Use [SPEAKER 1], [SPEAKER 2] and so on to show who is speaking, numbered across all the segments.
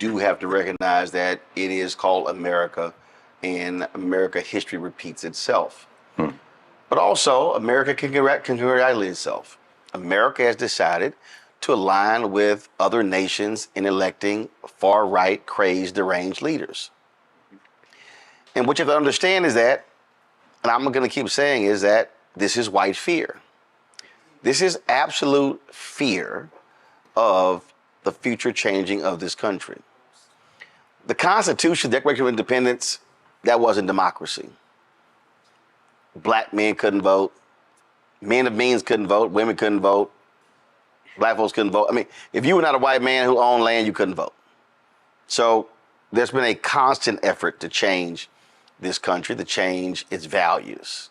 [SPEAKER 1] do have to recognize that it is called America, and America history repeats itself. But also, America can congratulate itself. America has decided to align with other nations in electing far-right, crazed, deranged leaders. And what you have to understand is that, and I'm going to keep saying, is that this is white fear. This is absolute fear of the future changing of this country. The Constitution, Declaration of Independence, that wasn't democracy. Black men couldn't vote. Men of means couldn't vote. Women couldn't vote. Black folks couldn't vote. I mean, if you were not a white man who owned land, you couldn't vote. So there's been a constant effort to change this country, to change its values.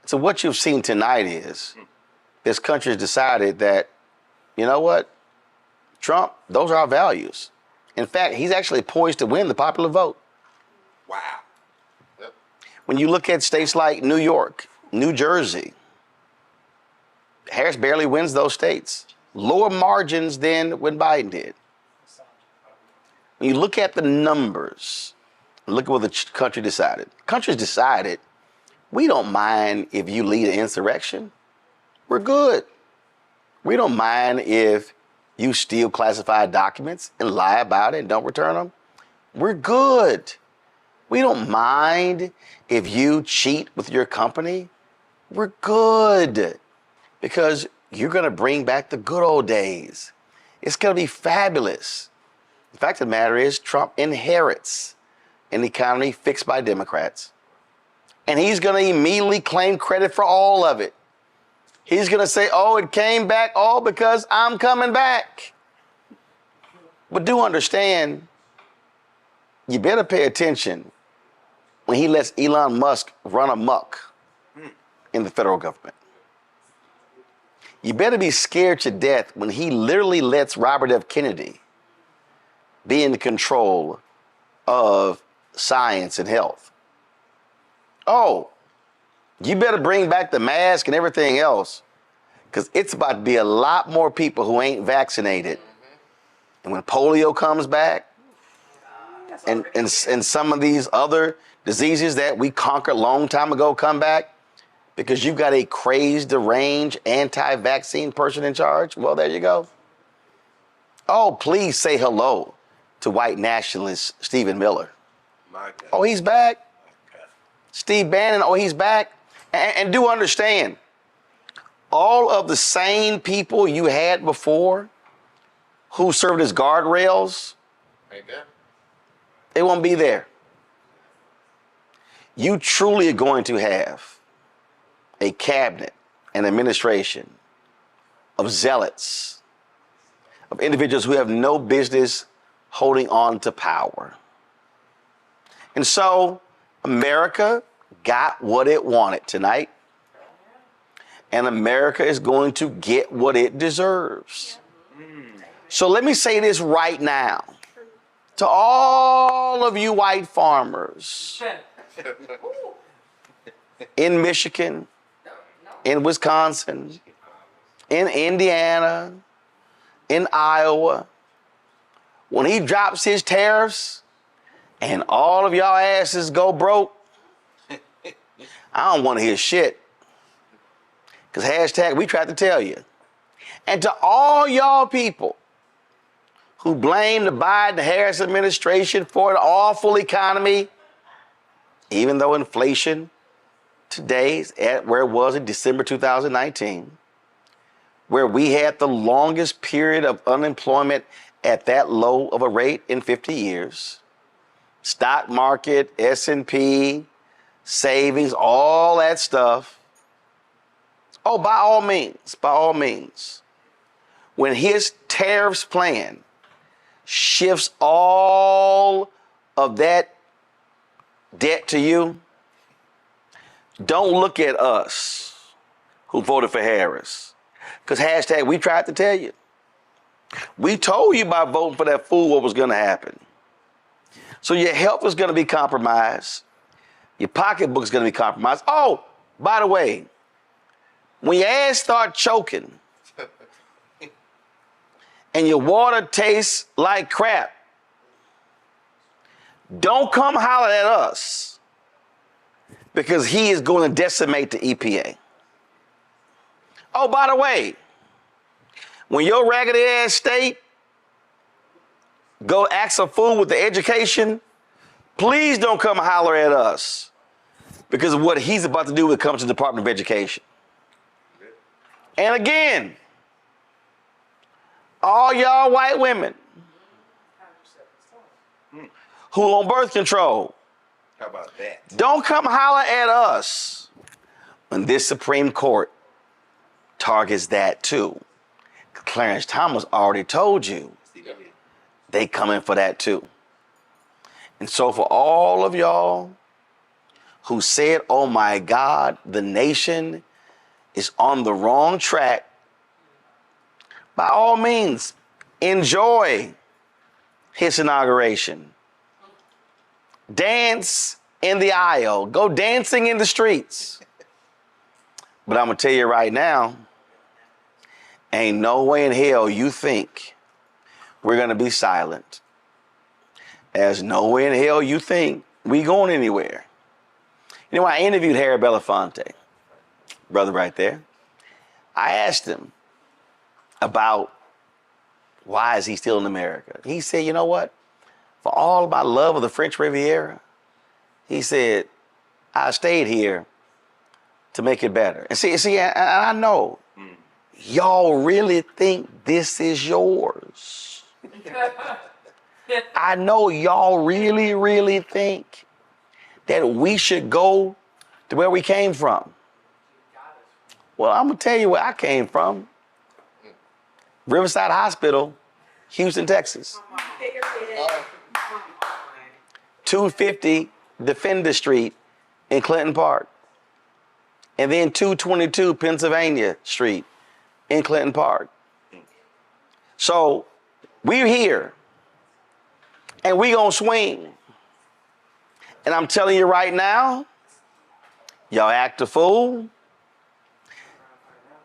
[SPEAKER 1] So what you've seen tonight is this country has decided that, you know what, Trump, those are our values. In fact, he's actually poised to win the popular vote.
[SPEAKER 2] Wow.
[SPEAKER 1] When you look at states like New York, New Jersey, Harris barely wins those states. Lower margins than when Biden did. When you look at the numbers, look at what the country decided. Country's decided, we don't mind if you lead an insurrection. We're good. We don't mind if you steal classified documents and lie about it and don't return them. We're good. We don't mind if you cheat with your company. We're good. Because you're going to bring back the good old days. It's going to be fabulous. The fact of the matter is, Trump inherits an economy fixed by Democrats. And he's going to immediately claim credit for all of it. He's going to say, oh, it came back all because I'm coming back. But do understand, you better pay attention when he lets Elon Musk run amok in the federal government. You better be scared to death when he literally lets Robert F. Kennedy be in control of science and health. Oh, you better bring back the mask and everything else, because it's about to be a lot more people who ain't vaccinated. And when polio comes back, and some of these other diseases that we conquered a long time ago come back, because you've got a crazed, deranged, anti-vaccine person in charge, well, there you go. Oh, please say hello to white nationalist Stephen Miller. Oh, he's back. Steve Bannon, oh, he's back. And do understand, all of the sane people you had before who served as guardrails, they won't be there. You truly are going to have a cabinet, an administration of zealots, of individuals who have no business holding on to power. And so America got what it wanted tonight, and America is going to get what it deserves. So let me say this right now to all of you white farmers in Michigan, in Wisconsin, in Indiana, in Iowa, when he drops his tariffs and all of y'all asses go broke, I don't want to hear shit. Because hashtag, we tried to tell you. And to all y'all people who blame the Biden-Harris administration for an awful economy, even though inflation today is at where it was in December 2019, where we had the longest period of unemployment at that low of a rate in 50 years. Stock market, S&P, savings, all that stuff. Oh, by all means, when his tariffs plan shifts all of that debt to you, don't look at us who voted for Harris. Because hashtag, we tried to tell you. We told you by voting for that fool what was going to happen. So your health is going to be compromised. Your pocketbook is going to be compromised. Oh, by the way, when your ass start choking and your water tastes like crap, Don't come holler at us because he is going to decimate the EPA. Oh, by the way, when your raggedy ass state go ask a fool with the education, please don't come holler at us because of what he's about to do when it comes to the Department of Education. And again, all y'all white women who on birth control,
[SPEAKER 2] how about that?
[SPEAKER 1] Don't come holler at us when this Supreme Court targets that too. Clarence Thomas already told you they coming for that too. And so for all of y'all who said, oh my God, the nation is on the wrong track, by all means, enjoy his inauguration. Dance in the aisle. Go dancing in the streets. But I'm going to tell you right now, ain't no way in hell you think we're going to be silent. There's no way in hell you think we going anywhere. You know, I interviewed Harry Belafonte, brother right there. I asked him about why is he still in America. He said, you know what? For all my love of the French Riviera, he said, I stayed here to make it better. And see, I know y'all really think this is yours. I know y'all really, really think that we should go to where we came from. Well, I'm gonna tell you where I came from. Riverside Hospital, Houston, Texas. 250 Defender Street in Clinton Park. And then 222 Pennsylvania Street in Clinton Park. So we're here and we gonna swing. And I'm telling you right now, y'all act a fool.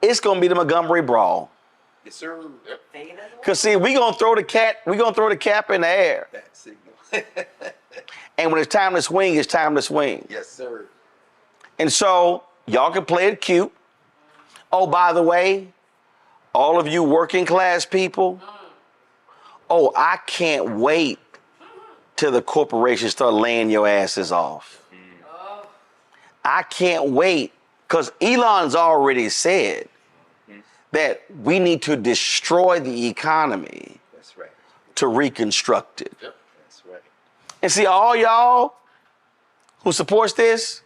[SPEAKER 1] It's gonna be the Montgomery Brawl.
[SPEAKER 2] Yes, sir.
[SPEAKER 1] Cause see, we gonna throw the cap in the air.
[SPEAKER 2] That signal.
[SPEAKER 1] And when it's time to swing, it's time to swing.
[SPEAKER 2] Yes, sir.
[SPEAKER 1] And so y'all can play it cute. Oh, by the way, all of you working class people, oh, I can't wait till the corporations start laying your asses off. I can't wait, because Elon's already said that we need to destroy the economy.
[SPEAKER 2] That's right.
[SPEAKER 1] To reconstruct it.
[SPEAKER 2] Yep. That's right.
[SPEAKER 1] And see, all y'all who supports this,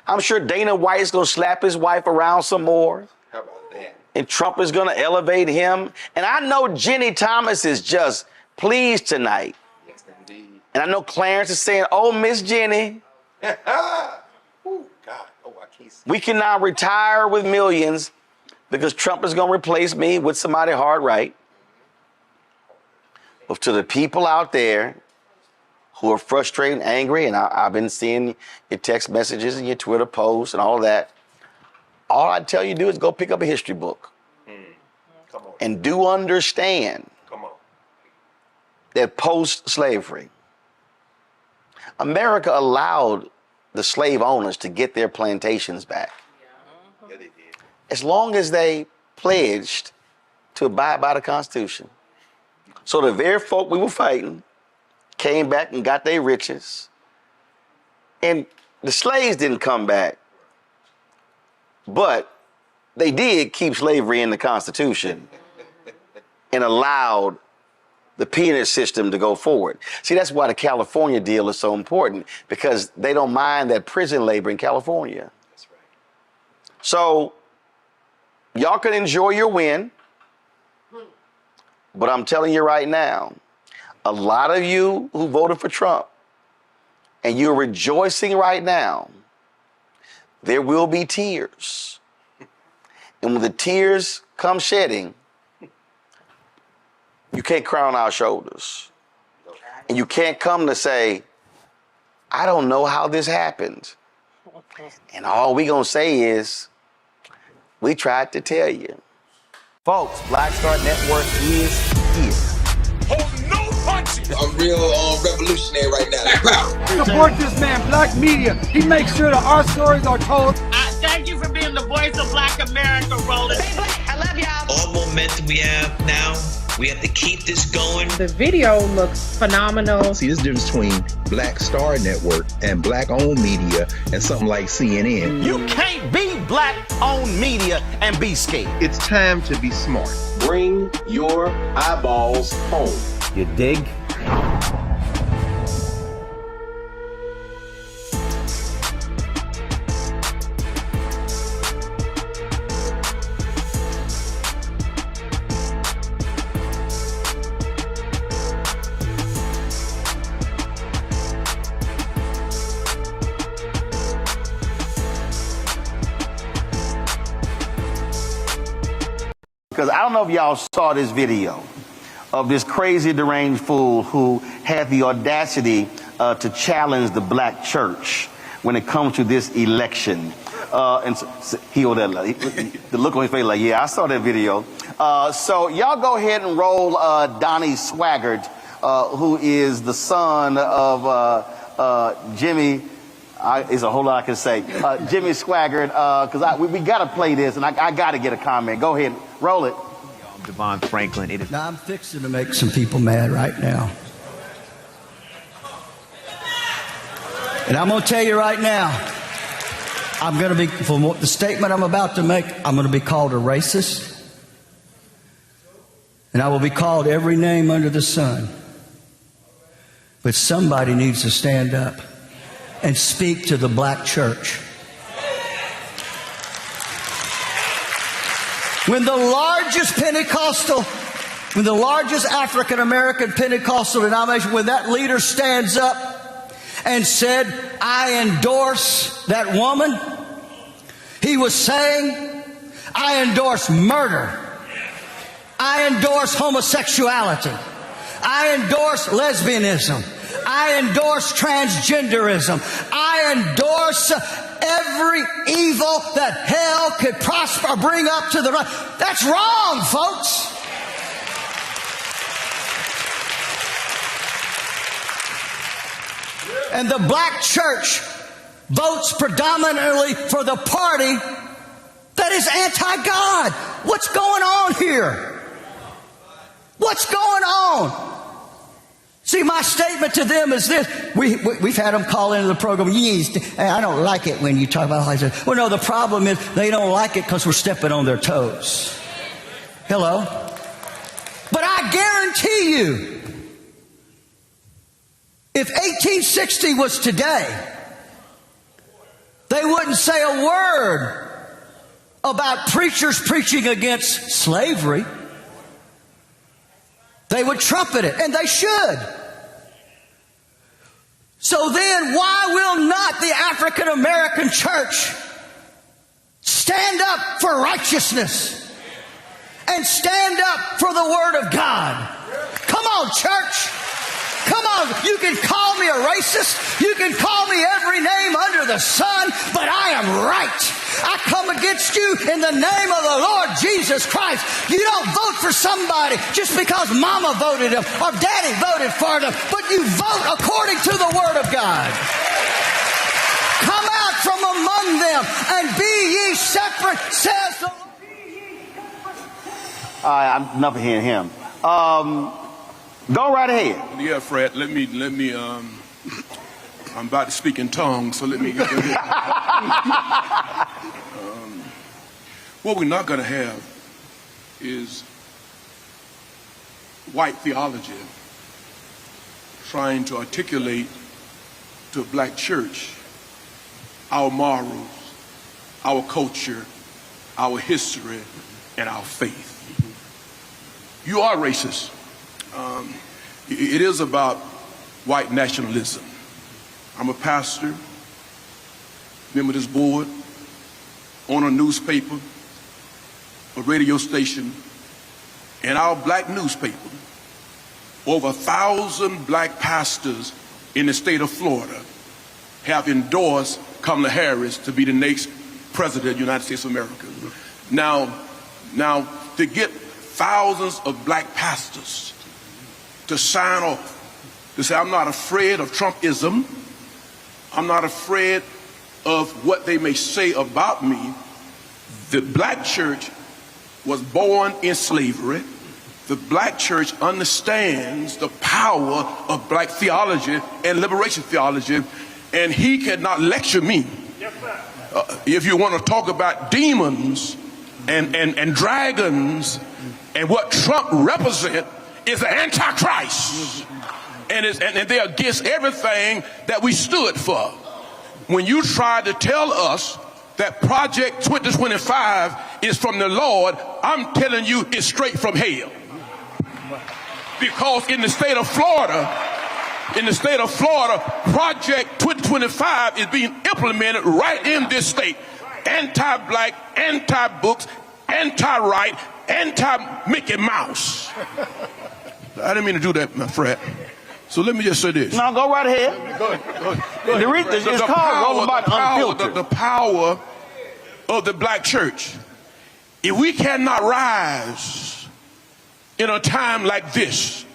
[SPEAKER 1] I'm sure Dana White's gonna slap his wife around some more.
[SPEAKER 2] How about that?
[SPEAKER 1] And Trump is gonna elevate him. And I know Jenny Thomas is just pleased tonight.
[SPEAKER 2] Yes, indeed.
[SPEAKER 1] And I know Clarence is saying, oh, Miss Jenny,
[SPEAKER 2] Oh, God. Oh, I can't see.
[SPEAKER 1] we can now retire with millions because Trump is gonna replace me with somebody hard right. But to the people out there who are frustrated and angry, and I've been seeing your text messages and your Twitter posts and all that, all I tell you to do is go pick up a history book.
[SPEAKER 2] Come on.
[SPEAKER 1] And do understand
[SPEAKER 2] Come on.
[SPEAKER 1] that post-slavery, America allowed the slave owners to get their plantations back.
[SPEAKER 2] Yeah, they did.
[SPEAKER 1] As long as they pledged to abide by the Constitution. So the very folk we were fighting came back and got their riches. And the slaves didn't come back. But they did keep slavery in the Constitution and allowed the peanut system to go forward. See, that's why the California deal is so important, because they don't mind that prison labor in California.
[SPEAKER 2] That's right.
[SPEAKER 1] So y'all can enjoy your win, but I'm telling you right now, a lot of you who voted for Trump and you're rejoicing right now, there will be tears. And when the tears come shedding, you can't cry on our shoulders. And you can't come to say, I don't know how this happened. And all we gonna say is, we tried to tell you. Folks, Black Star Network is here.
[SPEAKER 3] Hold no punches. I'm real revolutionary right now. Black power.
[SPEAKER 4] Support this man, Black Media. He makes sure that our stories are told.
[SPEAKER 5] Thank you for being the voice of Black America, Roland.
[SPEAKER 6] I love y'all.
[SPEAKER 7] All momentum we have now, we have to keep this going.
[SPEAKER 8] The video looks phenomenal.
[SPEAKER 9] See, this difference between Black Star Network and Black-owned media and something like CNN.
[SPEAKER 1] You can't be Black-owned media and be scared.
[SPEAKER 9] It's time to be smart.
[SPEAKER 2] Bring your eyeballs home.
[SPEAKER 1] You dig? Because I don't know if y'all saw this video of this crazy deranged fool who had the audacity to challenge the black church when it comes to this election. And so he over there, the look on his face like, yeah, I saw that video. So y'all go ahead and roll Donnie Swaggart, who is the son of Jimmy. It's a whole lot I can say. Jimmy Swaggart, because we got to play this, and I got to get a comment. Go ahead, roll it.
[SPEAKER 10] Devon Franklin.
[SPEAKER 4] Now I'm fixing to make some people mad right now. And I'm going to tell you right now, I'm going to be, for the statement I'm about to make, I'm going to be called a racist. And I will be called every name under the sun. But somebody needs to stand up and speak to the black church. When the largest African American Pentecostal denomination, when that leader stands up and said, I endorse that woman, he was saying, I endorse murder. I endorse homosexuality. I endorse lesbianism. I endorse transgenderism. I endorse every evil that hell could prosper or bring up to the right. That's wrong, folks. And the black church votes predominantly for the party that is anti-God. What's going on here? What's going on? See, my statement to them is this. We've had them call into the program. I don't like it when you talk about how. Well, no, the problem is they don't like it because we're stepping on their toes. Hello? But I guarantee you, if 1860 was today, they wouldn't say a word about preachers preaching against slavery. They would trumpet it, and they should. So then, why will not the African American church stand up for righteousness and stand up for the Word of God? Come on, church. Come on. You can call me a racist. You can call me every name under the sun, but I am right. I come against you in the name of the Lord Jesus Christ. You don't vote for somebody just because mama voted them or daddy voted for them, but you vote according to the Word of God. Come out from among them and be ye separate, says the Lord. All right, I'm enough of hearing him. Go right ahead.
[SPEAKER 11] Yeah, Fred, let me, I'm about to speak in tongues, so let me get what we're not going to have is white theology trying to articulate to a black church our morals, our culture, our history, and our faith. You are racist. It is about white nationalism. I'm a pastor, member of this board, own a newspaper, a radio station, and our black newspaper. Over 1,000 black pastors in the state of Florida have endorsed Kamala Harris to be the next president of the United States of America. Now, to get thousands of black pastors to sign off to say I'm not afraid of Trumpism. I'm not afraid of what they may say about me. The black church was born in slavery. The black church understands the power of black theology and liberation theology, and he cannot lecture me. If you want to talk about demons and dragons, and what Trump represents is an antichrist, and they're against everything that we stood for. When you try to tell us that Project 2025 is from the Lord, I'm telling you it's straight from hell. Because in the state of Florida, Project 2025 is being implemented right in this state. Anti-black, anti-books, anti-right, anti-Mickey Mouse. I didn't mean to do that, my friend. So let me just say this.
[SPEAKER 1] No, go right ahead. Go ahead. It's called Roland Unfiltered.
[SPEAKER 11] The power of the black church. If we cannot rise in a time like this,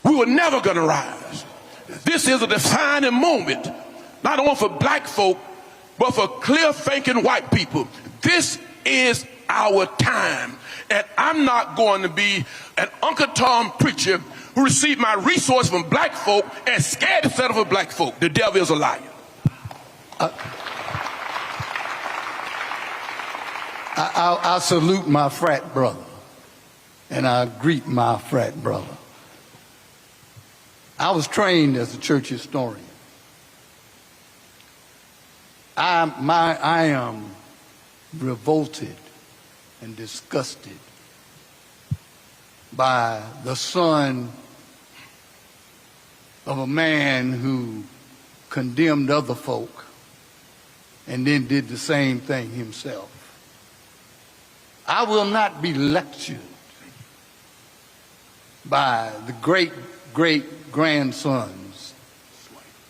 [SPEAKER 11] we were never going to rise. This is a defining moment, not only for black folk, but for clear-thinking white people. This is our time. And I'm not going to be an Uncle Tom preacher who received my resource from black folk and scared to settle for black folk. The devil is a liar.
[SPEAKER 6] I salute my frat brother, and I greet my frat brother. I was trained as a church historian. I am revolted and disgusted by the son of a man who condemned other folk and then did the same thing himself. I will not be lectured by the great-great-grandsons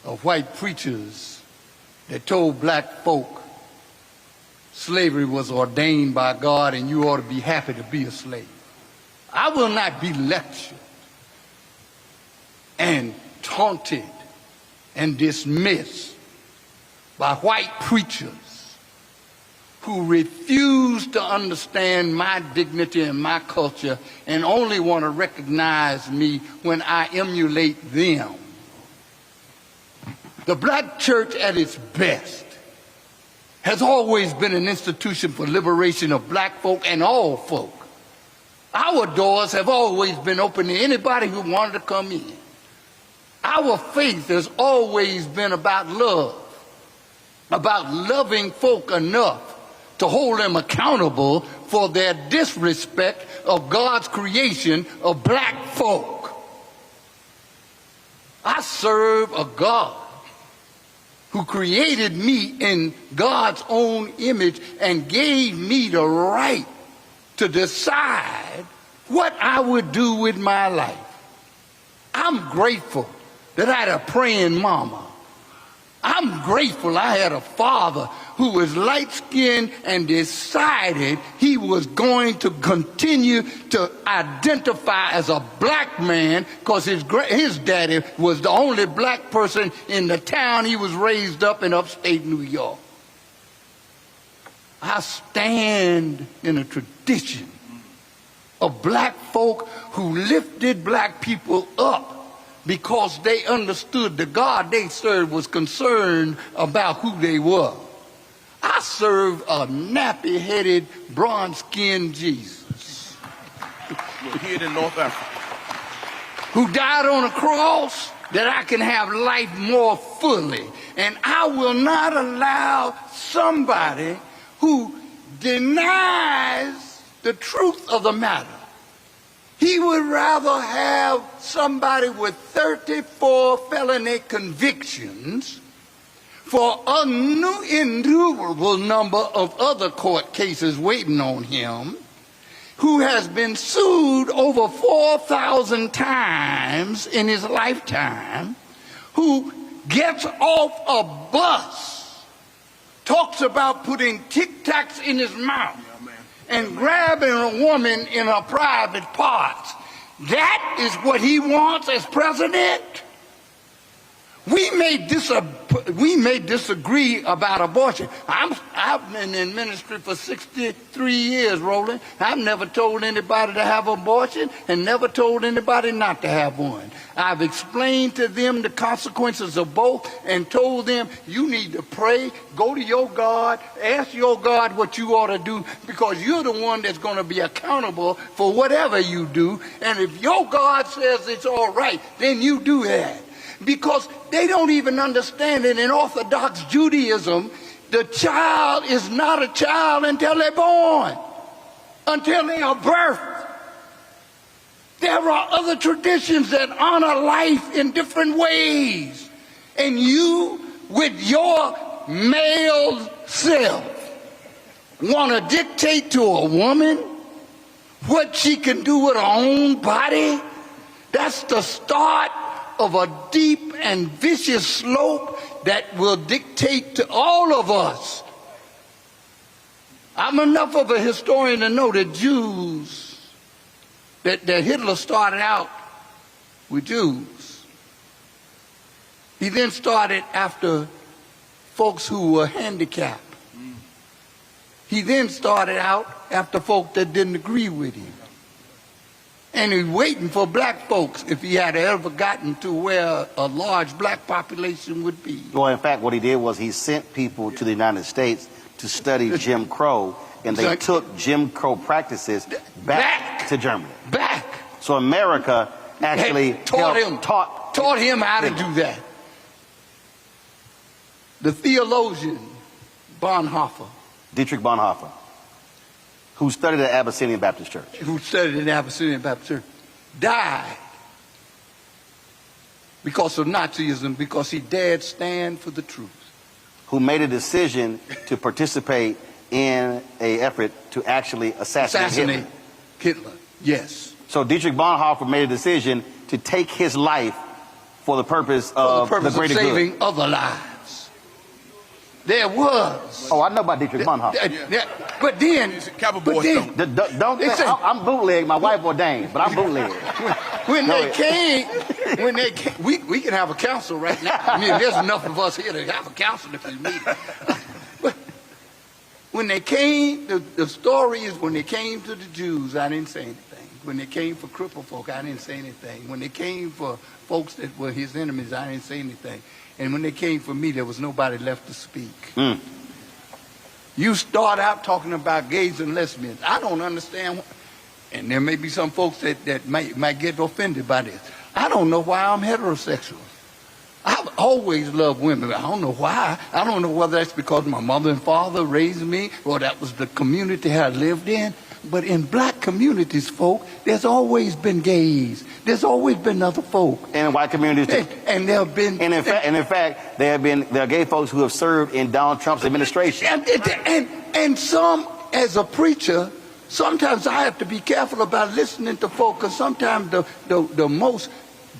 [SPEAKER 6] of white preachers that told black folk slavery was ordained by God and you ought to be happy to be a slave. I will not be lectured and taunted and dismissed by white preachers who refuse to understand my dignity and my culture and only want to recognize me when I emulate them. The black church at its best has always been an institution for liberation of black folk and all folk. Our doors have always been open to anybody who wanted to come in. Our faith has always been about love, about loving folk enough to hold them accountable for their disrespect of God's creation of black folk. I serve a God who created me in God's own image and gave me the right to decide what I would do with my life. I'm grateful that I had a praying mama. I'm grateful I had a father who was light-skinned and decided he was going to continue to identify as a black man because his daddy was the only black person in the town he was raised up in upstate New York. I stand in a tradition of black folk who lifted black people up because they understood the God they served was concerned about who they were. I serve a nappy-headed, bronze-skinned Jesus
[SPEAKER 11] Here in North Africa,
[SPEAKER 6] who died on a cross that I can have life more fully. And I will not allow somebody who denies the truth of the matter. He would rather have somebody with 34 felony convictions for an innumerable number of other court cases waiting on him, who has been sued over 4,000 times in his lifetime, who gets off a bus, talks about putting Tic Tacs in his mouth, and grabbing a woman in her private parts. That is what he wants as president? We may disagree about abortion. I've been in ministry for 63 years, Roland. I've never told anybody to have an abortion and never told anybody not to have one. I've explained to them the consequences of both and told them you need to pray, go to your God, ask your God what you ought to do, because you're the one that's going to be accountable for whatever you do. And if your God says it's all right, then you do that. Because they don't even understand it in Orthodox Judaism. The child is not a child until they're born, until they are birthed. There are other traditions that honor life in different ways. And you, with your male self, want to dictate to a woman what she can do with her own body? That's the start of a deep and vicious slope that will dictate to all of us. I'm enough of a historian to know that Jews, that Hitler started out with Jews. He then started after folks who were handicapped. He then started out after folk that didn't agree with him. And he's waiting for black folks if he had ever gotten to where a large black population would be.
[SPEAKER 1] Well, in fact, what he did was he sent people to the United States to study Jim Crow, and they took Jim Crow practices back to Germany.
[SPEAKER 6] Back.
[SPEAKER 1] So America actually
[SPEAKER 6] taught him how to do that. The theologian Bonhoeffer,
[SPEAKER 1] Dietrich Bonhoeffer, who studied at Abyssinian Baptist Church.
[SPEAKER 6] Died because of Nazism, because he dared stand for the truth.
[SPEAKER 1] Who made a decision to participate in an effort to actually assassinate
[SPEAKER 6] Hitler. Yes.
[SPEAKER 1] So Dietrich Bonhoeffer made a decision to take his life for the purpose of the greater good.
[SPEAKER 6] Saving other lives. There was.
[SPEAKER 1] Oh, I know about Dietrich Bonhoeffer.
[SPEAKER 6] But then,
[SPEAKER 1] I'm bootleg. My wife ordained, but I'm bootleg.
[SPEAKER 6] When they came, we can have a council right now. I mean, there's enough of us here to have a council if you need it. But when they came, the story is when they came to the Jews, I didn't say anything. When they came for crippled folk, I didn't say anything. When they came for folks that were his enemies, I didn't say anything. And when they came for me, there was nobody left to speak. You start out talking about gays and lesbians. I don't understand. And there may be some folks that might get offended by this. I don't know why I'm heterosexual. I've always loved women. I don't know why. I don't know whether that's because my mother and father raised me or that was the community I lived in. But in black communities, folk, there's always been gays. There's always been other folk.
[SPEAKER 1] And in white communities too.
[SPEAKER 6] And there have been.
[SPEAKER 1] And in fact, there are gay folks who have served in Donald Trump's administration.
[SPEAKER 6] And some, as a preacher, sometimes I have to be careful about listening to folk, because sometimes the most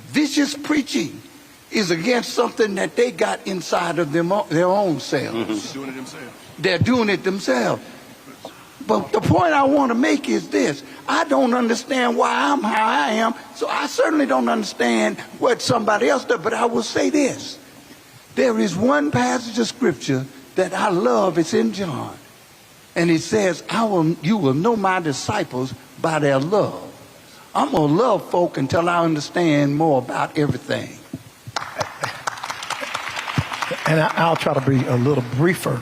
[SPEAKER 6] vicious preaching is against something that they got inside of their own selves.
[SPEAKER 11] Doing it themselves.
[SPEAKER 6] They're doing it themselves. But the point I want to make is this. I don't understand why I'm how I am, so I certainly don't understand what somebody else does, but I will say this. There is one passage of scripture that I love. It's in John. And it says, you will know my disciples by their love. I'm going to love folk until I understand more about everything.
[SPEAKER 10] And I'll try to be a little briefer.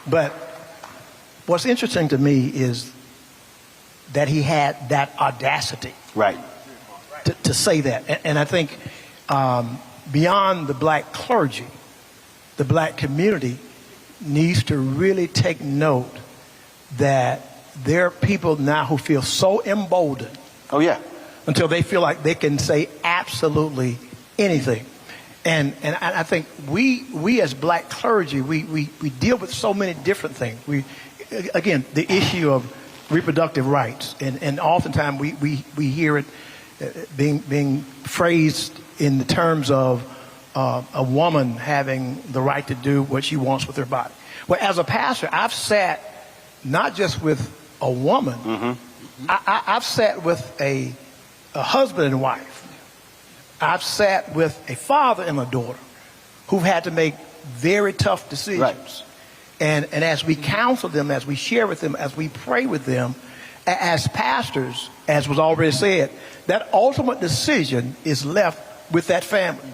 [SPEAKER 10] But what's interesting to me is that he had that audacity,
[SPEAKER 1] right,
[SPEAKER 10] to say that. And I think beyond the black clergy, the black community needs to really take note that there are people now who feel so emboldened.
[SPEAKER 1] Oh yeah.
[SPEAKER 10] Until they feel like they can say absolutely anything. And I think we as black clergy, we deal with so many different things. Again, the issue of reproductive rights, and oftentimes we hear it being phrased in the terms of a woman having the right to do what she wants with her body. Well, as a pastor, I've sat not just with a woman, I've sat with a husband and wife. I've sat with a father and a daughter. who've had to make very tough decisions.
[SPEAKER 1] Right.
[SPEAKER 10] And as we counsel them, as we share with them, as we pray with them, as pastors, as was already said, that ultimate decision is left with that family.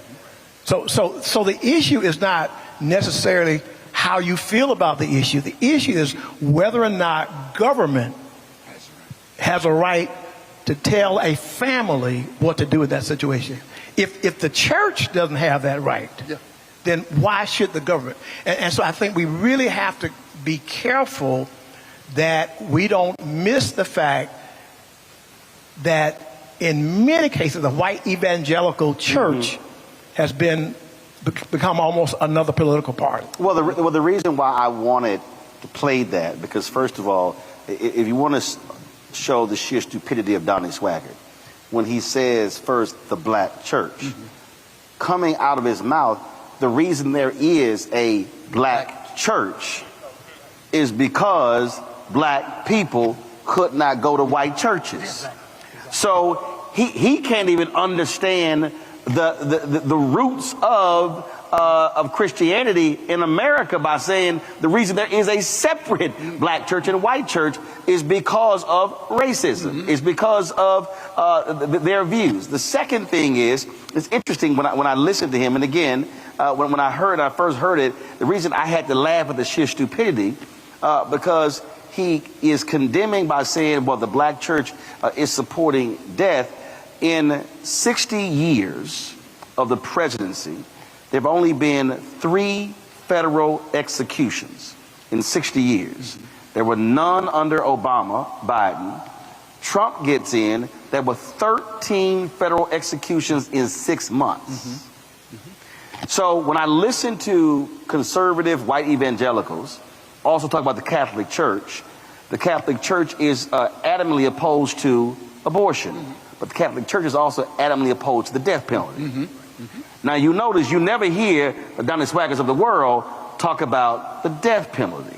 [SPEAKER 10] So the issue is not necessarily how you feel about the issue. The issue is whether or not government has a right to tell a family what to do in that situation. If the church doesn't have that right, then why should the government? And so I think we really have to be careful that we don't miss the fact that in many cases the white evangelical church has become almost another political party.
[SPEAKER 1] Well, the reason why I wanted to play that, because first of all, if you want to show the sheer stupidity of Donnie Swaggart, when he says first the black church, coming out of his mouth, the reason there is a black church is because black people could not go to white churches. So he can't even understand the roots of Christianity in America by saying the reason there is a separate black church and white church is because of racism. It's because of their views. The second thing is, it's interesting when I listened to him, and again, when I first heard it, the reason I had to laugh at the sheer stupidity, because he is condemning by saying, well, the black church is supporting death. In 60 years of the presidency, there have only been 3 federal executions in 60 years. There were none under Obama, Biden. Trump gets in. There were 13 federal executions in 6 months. So when I listen to conservative white evangelicals also talk about the Catholic Church is adamantly opposed to abortion. But the Catholic Church is also adamantly opposed to the death penalty. Now you notice you never hear the Donnie Swaggarts of the world talk about the death penalty,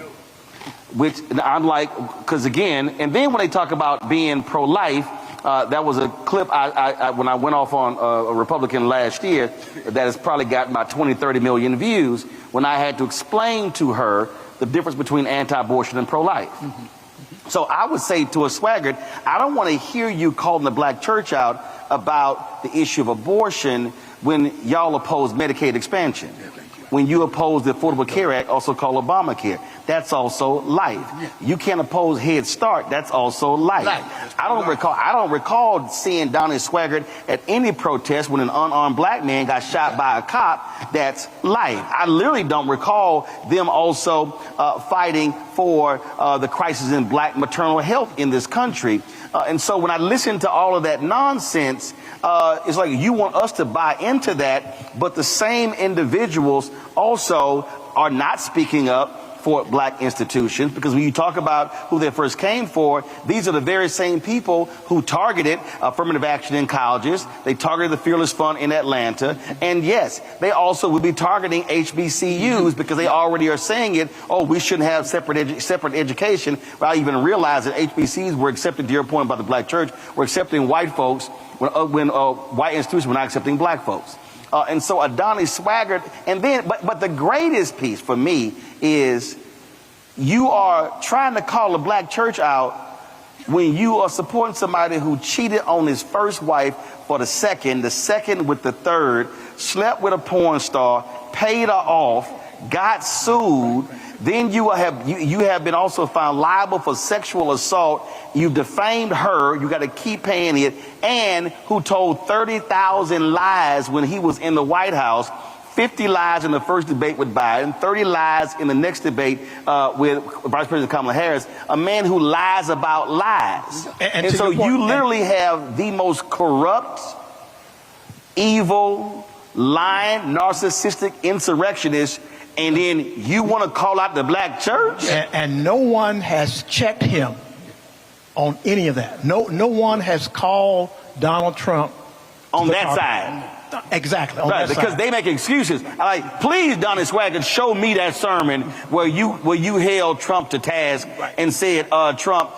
[SPEAKER 1] which I'm like, because again, and then when they talk about being pro-life, that was a clip when I went off on a Republican last year that has probably gotten about 20, 30 million views, when I had to explain to her the difference between anti-abortion and pro-life. So I would say to a Swaggart, I don't want to hear you calling the black church out about the issue of abortion when y'all oppose Medicaid expansion. When you oppose the Affordable Care Act, also called Obamacare. That's also life. You can't oppose Head Start. That's also life. I don't recall seeing Donnie Swaggart at any protest when an unarmed black man got shot by a cop. That's life. I literally don't recall them also fighting for the crisis in black maternal health in this country. And so when I listen to all of that nonsense, it's like you want us to buy into that, but the same individuals also are not speaking up for black institutions, because when you talk about who they first came for, these are the very same people who targeted affirmative action in colleges. They targeted the Fearless Fund in Atlanta. And yes, they also will be targeting HBCUs because they already are saying it, oh, we shouldn't have separate education. But I even realized that HBCUs were accepted, to your point about the black church, were accepting white folks when white institutions were not accepting black folks. And so Donnie Swaggart, and then, but the greatest piece for me is you are trying to call the black church out when you are supporting somebody who cheated on his first wife for the second with the third, slept with a porn star, paid her off, got sued. Then you have been also found liable for sexual assault. You've defamed her. You got to keep paying it. And who told 30,000 lies when he was in the White House. 50 lies in the first debate with Biden, 30 lies in the next debate with Vice President Kamala Harris, a man who lies about lies. And so you literally have the most corrupt, evil, lying, narcissistic insurrectionist, and then you want to call out the black church?
[SPEAKER 10] And no one has checked him on any of that. No one has called Donald Trump
[SPEAKER 1] on that side.
[SPEAKER 10] Exactly.
[SPEAKER 12] Right, because they make excuses. Like, please, Donnie Swagger, show me that sermon where you held Trump to task and said, Trump,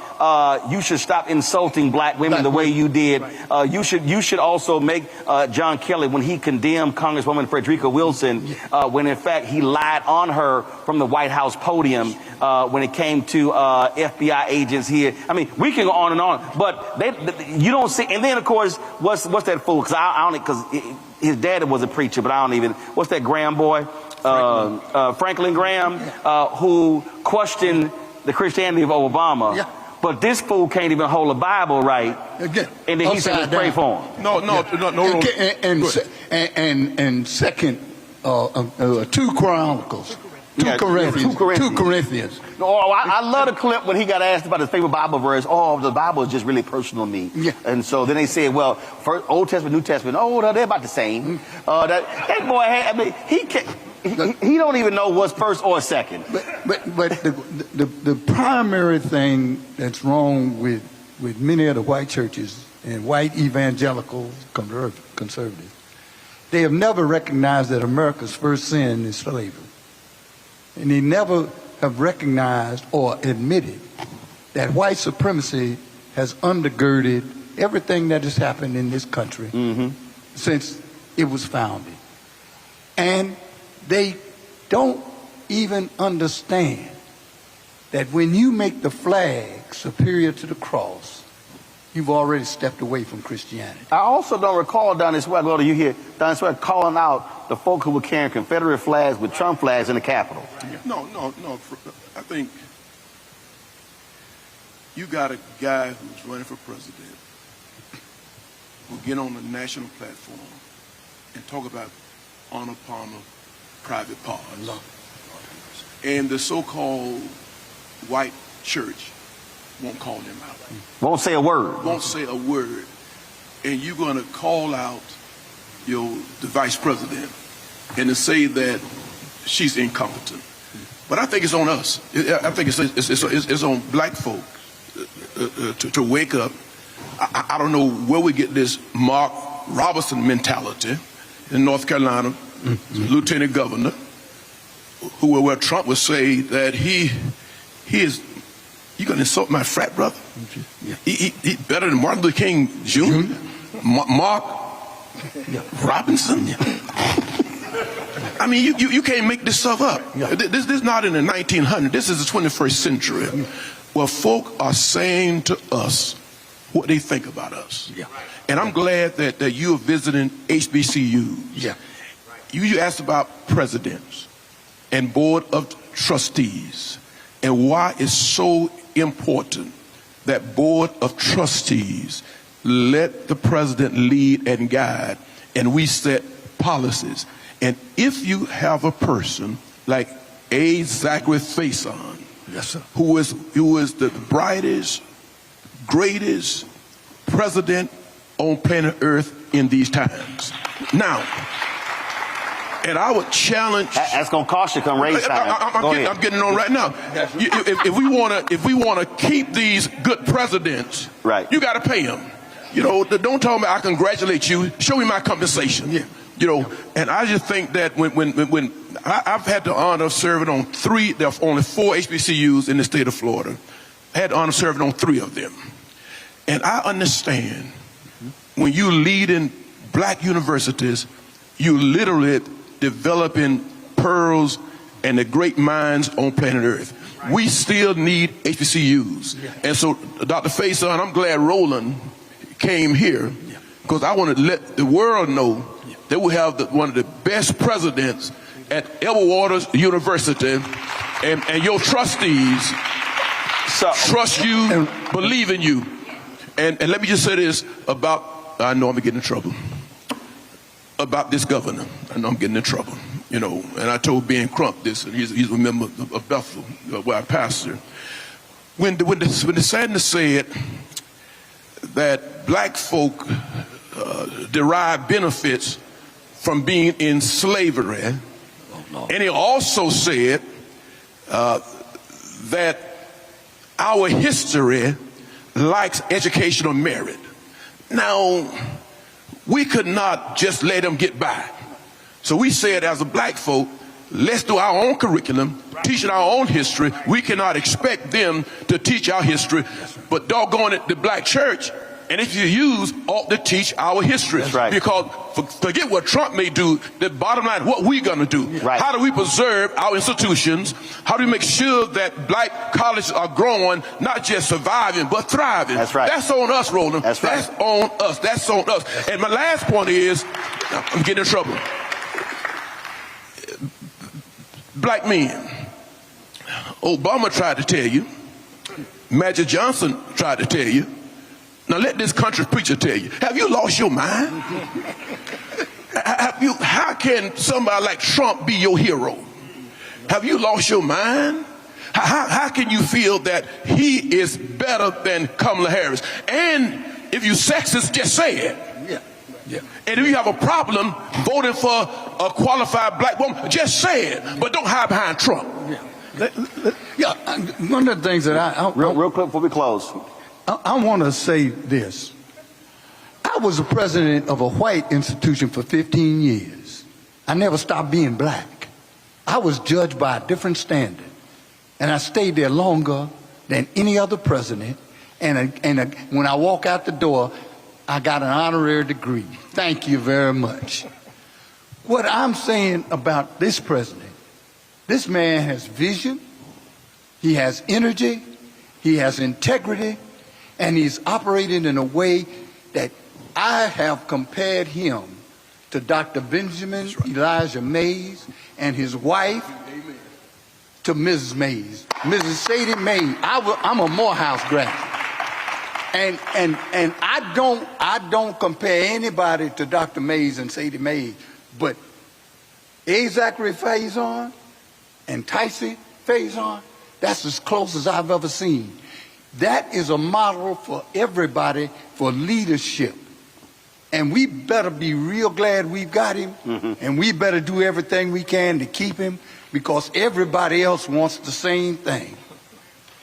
[SPEAKER 12] you should stop insulting black women the way you did. You should also make John Kelly, when he condemned Congresswoman Frederica Wilson, when in fact he lied on her from the White House podium when it came to FBI agents here. I mean, we can go on and on, but you don't see. And then of course, what's that fool? Because I don't, because his dad was a preacher, but I don't even. What's that Graham boy? Franklin Graham, who questioned the Christianity of Obama. Yeah. But this fool can't even hold a Bible right. Again, and then he said, let's pray for him.
[SPEAKER 6] No. And second, 2 Chronicles. 2 Corinthians.
[SPEAKER 12] No, I love the clip when he got asked about his favorite Bible verse. Oh, the Bible is just really personal to me. Yeah. And so then they said, well, first, Old Testament, New Testament. Oh, they're about the same. That boy, I mean, he don't even know what's first or second.
[SPEAKER 6] But the primary thing that's wrong with many of the white churches and white evangelical conservatives, they have never recognized that America's first sin is slavery. And they never have recognized or admitted that white supremacy has undergirded everything that has happened in this country since it was founded. And they don't even understand that when you make the flag superior to the cross, you've already stepped away from Christianity.
[SPEAKER 12] I also don't recall, Donnie Swagger, you hear Donnie Swagger calling out the folk who were carrying Confederate flags with Trump flags in the Capitol.
[SPEAKER 11] No. I think you got a guy who's running for president who get on the national platform and talk about honor Palmer private parts. And the so-called white church won't call them out.
[SPEAKER 12] Won't say a word.
[SPEAKER 11] Won't say a word. And you're going to call out the vice president and to say that she's incompetent. But I think it's on us. I think it's on black folk to wake up. I don't know where we get this Mark Robertson mentality in North Carolina, lieutenant governor, where Trump would say that he is. You gonna insult my frat brother? He better than Martin Luther King Jr. Mark Robinson. I mean, you can't make this stuff up. This is not in the 1900s. This is the 21st century. Well, folk are saying to us what they think about us. And I'm glad that you are visiting HBCUs. You asked about presidents and board of trustees and why it's so important that board of trustees let the president lead and guide, and we set policies. And if you have a person like A. Zachary Faison, who is the brightest, greatest president on planet Earth in these times. Now, and I would challenge.
[SPEAKER 12] That's gonna cost you come raise time.
[SPEAKER 11] I'm getting on right now. If we wanna keep these good presidents, right, you gotta pay them. Don't tell me I congratulate you. Show me my compensation. And I just think that when I've had the honor of serving on 3, there are only 4 HBCUs in the state of Florida. I had the honor of serving on 3 of them. And I understand when you lead in black universities, you literally developing pearls and the great minds on planet Earth. We still need HBCUs. And so, Dr. Faison, I'm glad Roland came here because I want to let the world know that we have one of the best presidents at Edward University, and your trustees trust you, believe in you. And let me just say this about, I know I'm getting in trouble, about this governor. I know I'm getting in trouble, and I told Ben Crump this, and he's a member of Bethel, where I pastor. When DeSantis said that black folk derive benefits from being in slavery, and he also said that our history lacks educational merit. Now, we could not just let them get by. So we said, as a black folk, let's do our own curriculum, teaching our own history. We cannot expect them to teach our history, but doggone it, the black church, and if you use, ought to teach our history.
[SPEAKER 12] That's right.
[SPEAKER 11] Because forget what Trump may do, the bottom line, what we gonna do.
[SPEAKER 12] Right.
[SPEAKER 11] How do we preserve our institutions? How do we make sure that black colleges are growing, not just surviving, but thriving?
[SPEAKER 12] That's right.
[SPEAKER 11] That's on us, Roland.
[SPEAKER 12] That's right.
[SPEAKER 11] That's on us. That's on us. And my last point is, I'm getting in trouble. Black men. Obama tried to tell you. Magic Johnson tried to tell you. Now let this country preacher tell you. Have you lost your mind? How can somebody like Trump be your hero? Have you lost your mind? How can you feel that he is better than Kamala Harris? And if you sexist, just say it. Yeah. And if you have a problem voting for a qualified black woman, just say it. But don't hide behind Trump.
[SPEAKER 6] Yeah, one of the things that I
[SPEAKER 12] real quick before we close,
[SPEAKER 6] I want to say this. I was the president of a white institution for 15 years. I never stopped being black. I was judged by a different standard. And I stayed there longer than any other president. And when I walk out the door, I got an honorary degree. Thank you very much. What I'm saying about this president, this man has vision, he has energy, he has integrity, and he's operating in a way that I have compared him to Dr. Benjamin Elijah Mays and his wife to Mrs. Mays, Mrs. Sadie Mays. I'm a Morehouse grad, and I don't compare anybody to Dr. Mays and Sadie Mays, but A. Zachary Faison and Tyson Faison, that's as close as I've ever seen. That is a model for everybody for leadership. And we better be real glad we've got him, and we better do everything we can to keep him, because everybody else wants the same thing.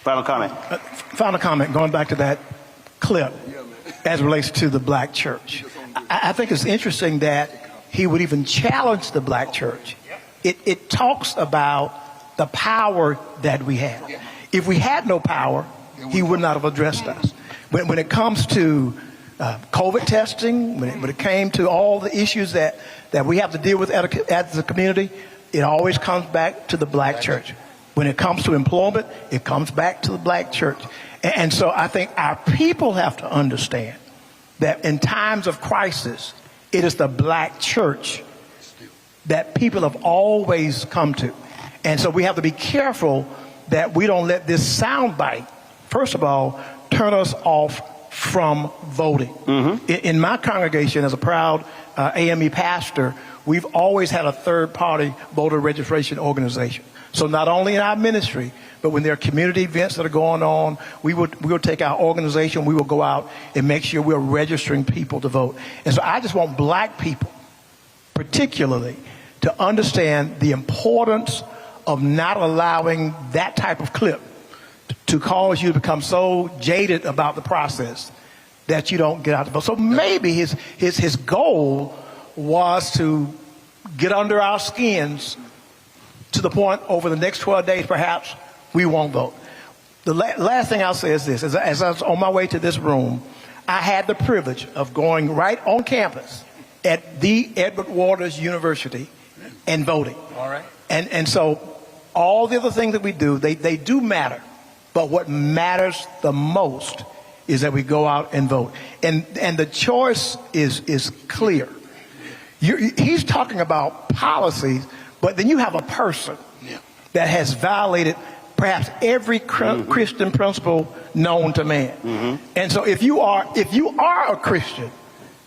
[SPEAKER 12] Final comment.
[SPEAKER 10] Final comment, going back to that clip as it relates to the black church. I think it's interesting that he would even challenge the black church. It talks about the power that we have. If we had no power, he would not have addressed us. When it comes to COVID testing, when it came to all the issues that we have to deal with as a community, it always comes back to the black church. When it comes to employment, it comes back to the black church. And so I think our people have to understand that in times of crisis, it is the black church that people have always come to. And so we have to be careful that we don't let this soundbite, first of all, turn us off from voting. In my congregation, as a proud AME pastor, we've always had a third-party voter registration organization. So not only in our ministry, but when there are community events that are going on, we will take our organization, we will go out and make sure we're registering people to vote. And so I just want black people, particularly, to understand the importance of not allowing that type of clip to cause you to become so jaded about the process that you don't get out the vote. So maybe his goal was to get under our skins to the point over the next 12 days, perhaps, we won't vote. The last thing I'll say is this. As I was on my way to this room, I had the privilege of going right on campus at the Edward Waters University and voting. All right. And so all the other things that we do, they do matter. But what matters the most is that we go out and vote. And the choice is clear. He's talking about policies, but then you have a person that has violated perhaps every Christian principle known to man. And so if you are a Christian,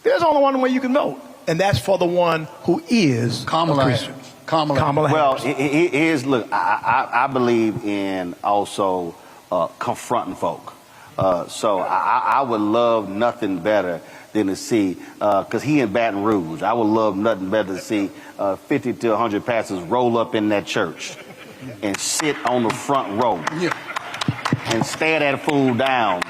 [SPEAKER 10] there's only one way you can vote, and that's for the one who is a Christian. Kamala
[SPEAKER 12] Well,
[SPEAKER 10] Harris.
[SPEAKER 12] look, I believe in also confronting folk. So I would love nothing better than to see, because he in Baton Rouge, I would love nothing better to see 50 to 100 pastors roll up in that church and sit on the front row and stare that fool down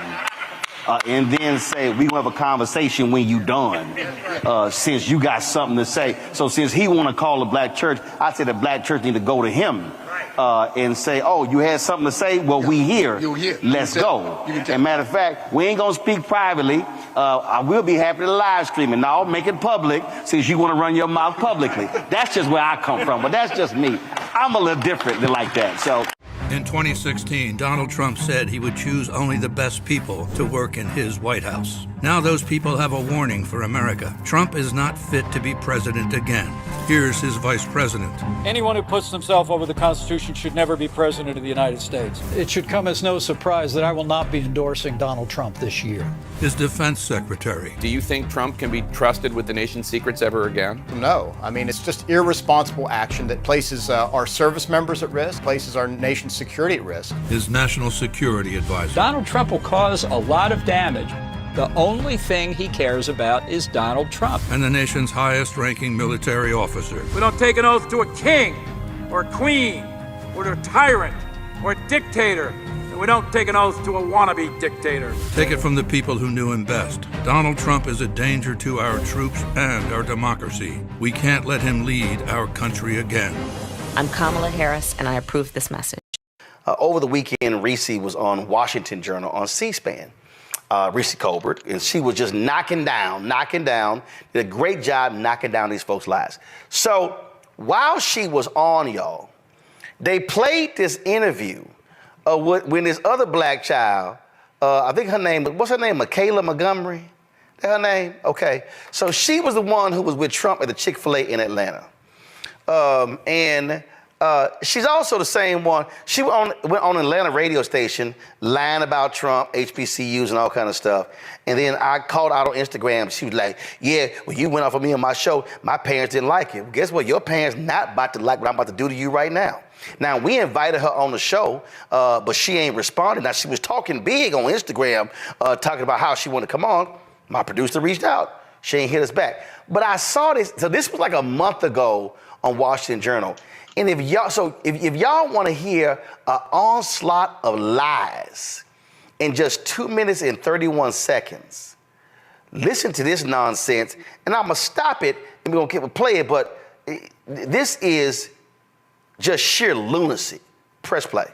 [SPEAKER 12] and then say, we gonna have a conversation when you done, since you got something to say. So since he want to call the black church, I said the black church need to go to him and say, oh, you had something to say? Well, we here. Let's go. And matter of fact, we ain't gonna speak privately. I will be happy to live stream it. Now, make it public since you want to run your mouth publicly. That's just where I come from, but that's just me. I'm a little different than like that, so.
[SPEAKER 13] In 2016, Donald Trump said he would choose only the best people to work in his White House. Now those people have a warning for America. Trump is not fit to be president again. Here's his vice president.
[SPEAKER 14] Anyone who puts themselves over the Constitution should never be president of the United States. It should come as no surprise that I will not be endorsing Donald Trump this year.
[SPEAKER 13] His defense secretary.
[SPEAKER 2] Do you think Trump can be trusted with the nation's secrets ever again?
[SPEAKER 15] No. I mean, it's just irresponsible action that places our service members at risk, places our nation's security at risk.
[SPEAKER 13] His national security advisor.
[SPEAKER 14] Donald Trump will cause a lot of damage. The only thing he cares about is Donald Trump.
[SPEAKER 13] And the nation's highest-ranking military officer.
[SPEAKER 14] We don't take an oath to a king or a queen or to a tyrant or a dictator. And we don't take an oath to a wannabe dictator.
[SPEAKER 13] Take it from the people who knew him best. Donald Trump is a danger to our troops and our democracy. We can't let him lead our country again.
[SPEAKER 16] I'm Kamala Harris, and I approve this message.
[SPEAKER 1] Over the weekend, Reese was on Washington Journal on C-SPAN. Reese Colbert, and she was just knocking down, did a great job knocking down these folks' lives. So while she was on, y'all, they played this interview when this other black child, I think her name, what's her name, Michaela Montgomery? That her name? Okay. So she was the one who was with Trump at the Chick-fil-A in Atlanta. She's also the same one. She went on an Atlanta radio station lying about Trump, HBCUs, and all kind of stuff. And then I called out on Instagram. She was like, yeah, when you went off on me on my show, my parents didn't like it. Well, guess what? Your parents not about to like what I'm about to do to you right now. Now, we invited her on the show, but she ain't responded. Now, she was talking big on Instagram, talking about how she wanted to come on. My producer reached out. She ain't hit us back. But I saw this. So this was like a month ago on Washington Journal. And if y'all want to hear an onslaught of lies in just 2 minutes and 31 seconds, listen to this nonsense. And I'm going to stop it and we're going to play it. But this is just sheer lunacy. Press play.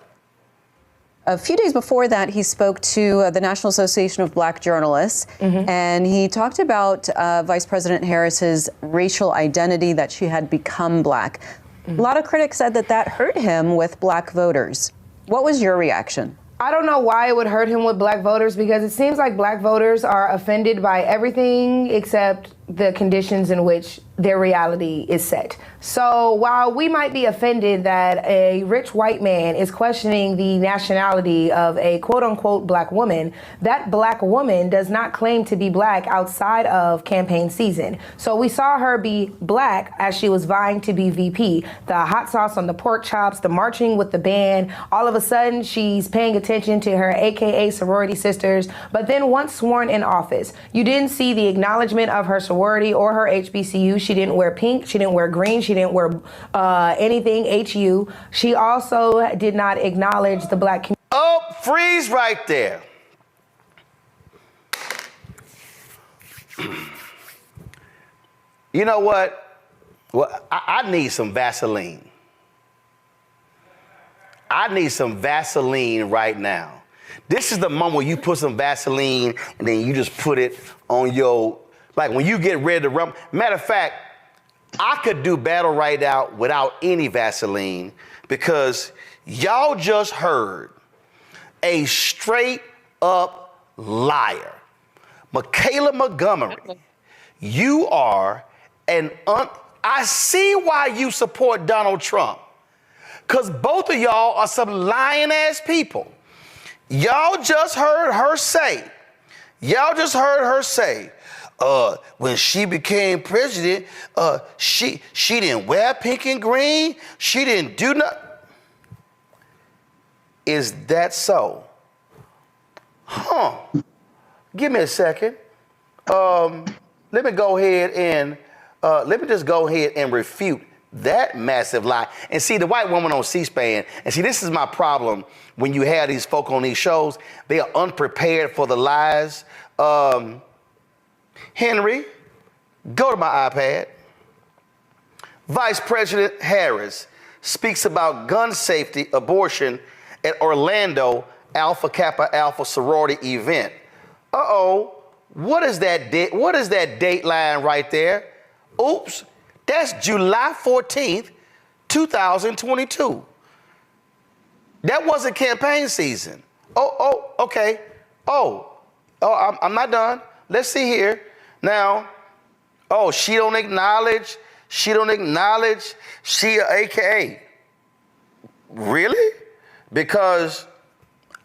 [SPEAKER 17] A few days before that, he spoke to the National Association of Black Journalists, and he talked about Vice President Harris's racial identity, that she had become black. A lot of critics said that hurt him with black voters. What was your reaction?
[SPEAKER 18] I don't know why it would hurt him with black voters, because it seems like black voters are offended by everything except the conditions in which their reality is set. So while we might be offended that a rich white man is questioning the nationality of a quote-unquote black woman, that black woman does not claim to be black outside of campaign season. So we saw her be black as she was vying to be VP. The hot sauce on the pork chops, the marching with the band, all of a sudden she's paying attention to her AKA sorority sisters. But then once sworn in office, you didn't see the acknowledgement of her sorority or her HBCU. She didn't wear pink, she didn't wear green, she didn't wear anything HU. She also did not acknowledge the black community.
[SPEAKER 1] Oh, freeze right there. You know what? Well, I need some Vaseline. I need some Vaseline right now. This is the moment where you put some Vaseline and then you just put it on your, like when you get ready to run. Matter of fact, I could do battle right now without any Vaseline, because y'all just heard a straight up liar. Michaela Montgomery, you are I see why you support Donald Trump, because both of y'all are some lying ass people. Y'all just heard her say, when she became president, she didn't wear pink and green. She didn't do nothing. Is that so? Huh. Give me a second. Let me just go ahead and refute that massive lie. And see, the white woman on C-SPAN, and see, this is my problem when you have these folk on these shows. They are unprepared for the lies. Henry, go to my iPad. Vice President Harris speaks about gun safety, abortion at Orlando Alpha Kappa Alpha sorority event. Uh-oh, what is that date line right there? Oops, that's July 14th, 2022. That wasn't campaign season. Okay. I'm not done. Let's see here. Now, she don't acknowledge, she AKA. Really? Because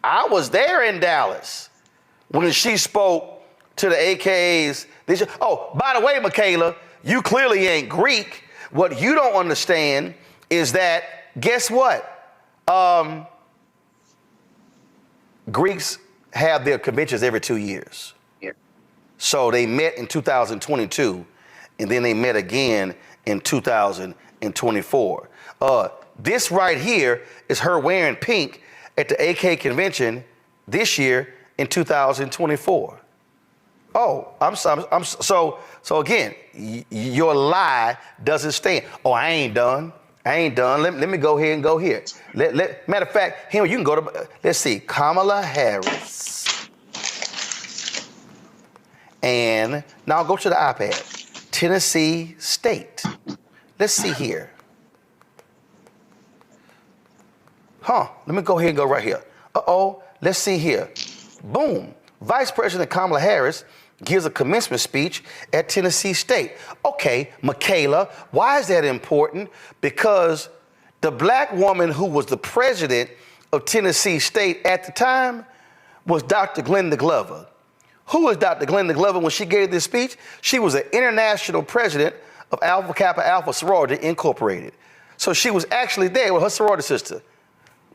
[SPEAKER 1] I was there in Dallas when she spoke to the AKAs. By the way, Michaela, you clearly ain't Greek. What you don't understand is that, guess what? Greeks have their conventions every 2 years. Yeah. So they met in 2022, and then they met again in 2024. This right here is her wearing pink at the AK convention this year in 2024. So again, your lie doesn't stand. I ain't done. Let me go ahead and go here. Matter of fact, Henry, you can go to, let's see, Kamala Harris. And now I'll go to the iPad. Tennessee State. Let's see here. Let me go ahead and go right here. Let's see here. Boom. Vice President Kamala Harris gives a commencement speech at Tennessee State. Okay, Michaela, why is that important? Because the black woman who was the president of Tennessee State at the time was Dr. Glenda Glover. Who was Dr. Glenda Glover when she gave this speech? She was an international president of Alpha Kappa Alpha Sorority Incorporated. So she was actually there with her sorority sister.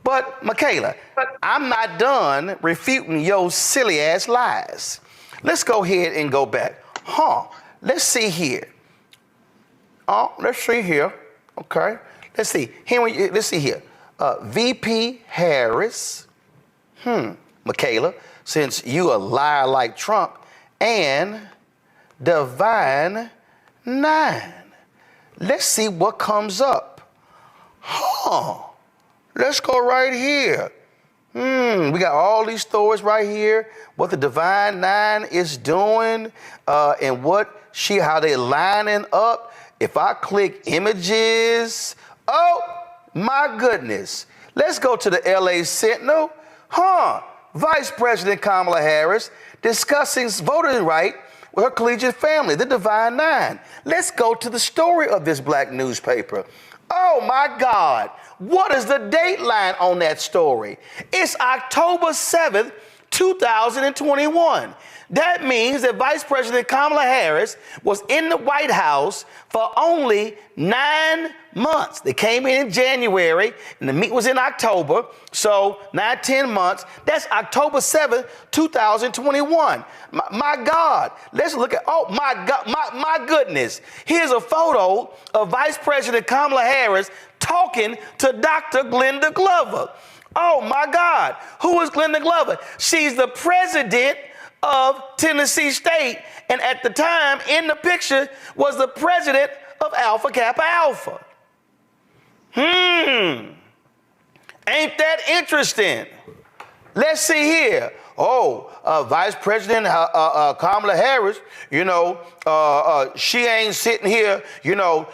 [SPEAKER 1] But Michaela, I'm not done refuting your silly ass lies. Let's go ahead and go back. Let's see here. Let's see here. Okay. Let's see. Let's see here. VP Harris. Michaela, since you a liar like Trump, and Divine 9. Let's see what comes up. Let's go right here. We got all these stories right here, what the Divine 9 is doing, and how they lining up. If I click images, my goodness. Let's go to the LA Sentinel. Vice President Kamala Harris discussing voting right with her collegiate family, the Divine 9. Let's go to the story of this black newspaper. Oh my God. What is the date line on that story? It's October 7th, 2021. That means that Vice President Kamala Harris was in the White House for only 9 months. They came in January, and the meeting was in October, so 9-10 months. That's October 7th, 2021. My God, let's look at, my goodness. Here's a photo of Vice President Kamala Harris talking to Dr. Glenda Glover. Oh my God, who is Glenda Glover? She's the president of Tennessee State, and at the time in the picture was the president of Alpha Kappa Alpha. Ain't that interesting? Let's see here. Vice President Kamala Harris, she ain't sitting here,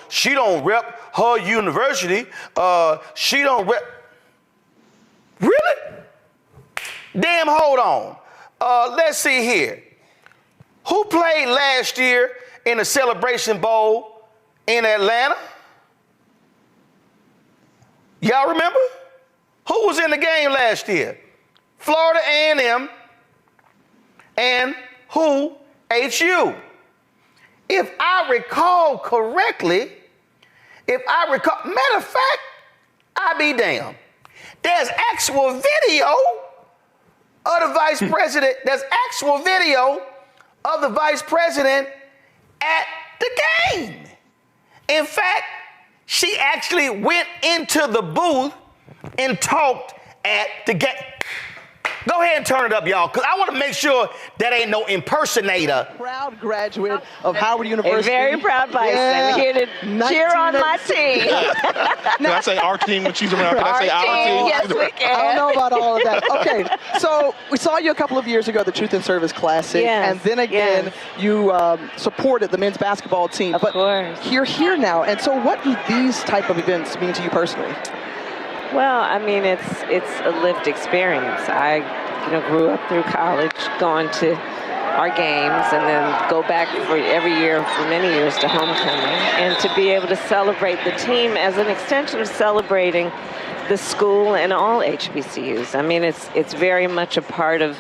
[SPEAKER 1] she don't rep her university. She don't rep. Really? Damn, hold on. Let's see here. Who played last year in the Celebration Bowl in Atlanta? Y'all remember? Who was in the game last year? Florida A&M and who? HU. If I recall correctly, matter of fact, I be damned. There's actual video of the vice president. There's actual video of the vice president at the game. In fact,
[SPEAKER 12] She actually went into the booth and talked at the game. Go ahead and turn it up, y'all, because I want to make sure that ain't no impersonator.
[SPEAKER 19] Proud graduate of Howard University.
[SPEAKER 20] A very proud Bison.
[SPEAKER 19] Yeah.
[SPEAKER 20] Here to cheer on my team.
[SPEAKER 21] Can I say our team when she's around? Can I say our team?
[SPEAKER 20] Yes, we can.
[SPEAKER 19] I don't know about all of that. Okay, so we saw you a couple of years ago at the Truth and Service Classic,
[SPEAKER 20] Yes,
[SPEAKER 19] and then again you supported the men's basketball team.
[SPEAKER 20] Of course.
[SPEAKER 19] You're here now, and so what do these type of events mean to you personally?
[SPEAKER 20] Well, I mean, it's a lived experience. I, grew up through college, going to our games, and then go back for every year for many years to homecoming, and to be able to celebrate the team as an extension of celebrating the school and all HBCUs. I mean, it's very much a part of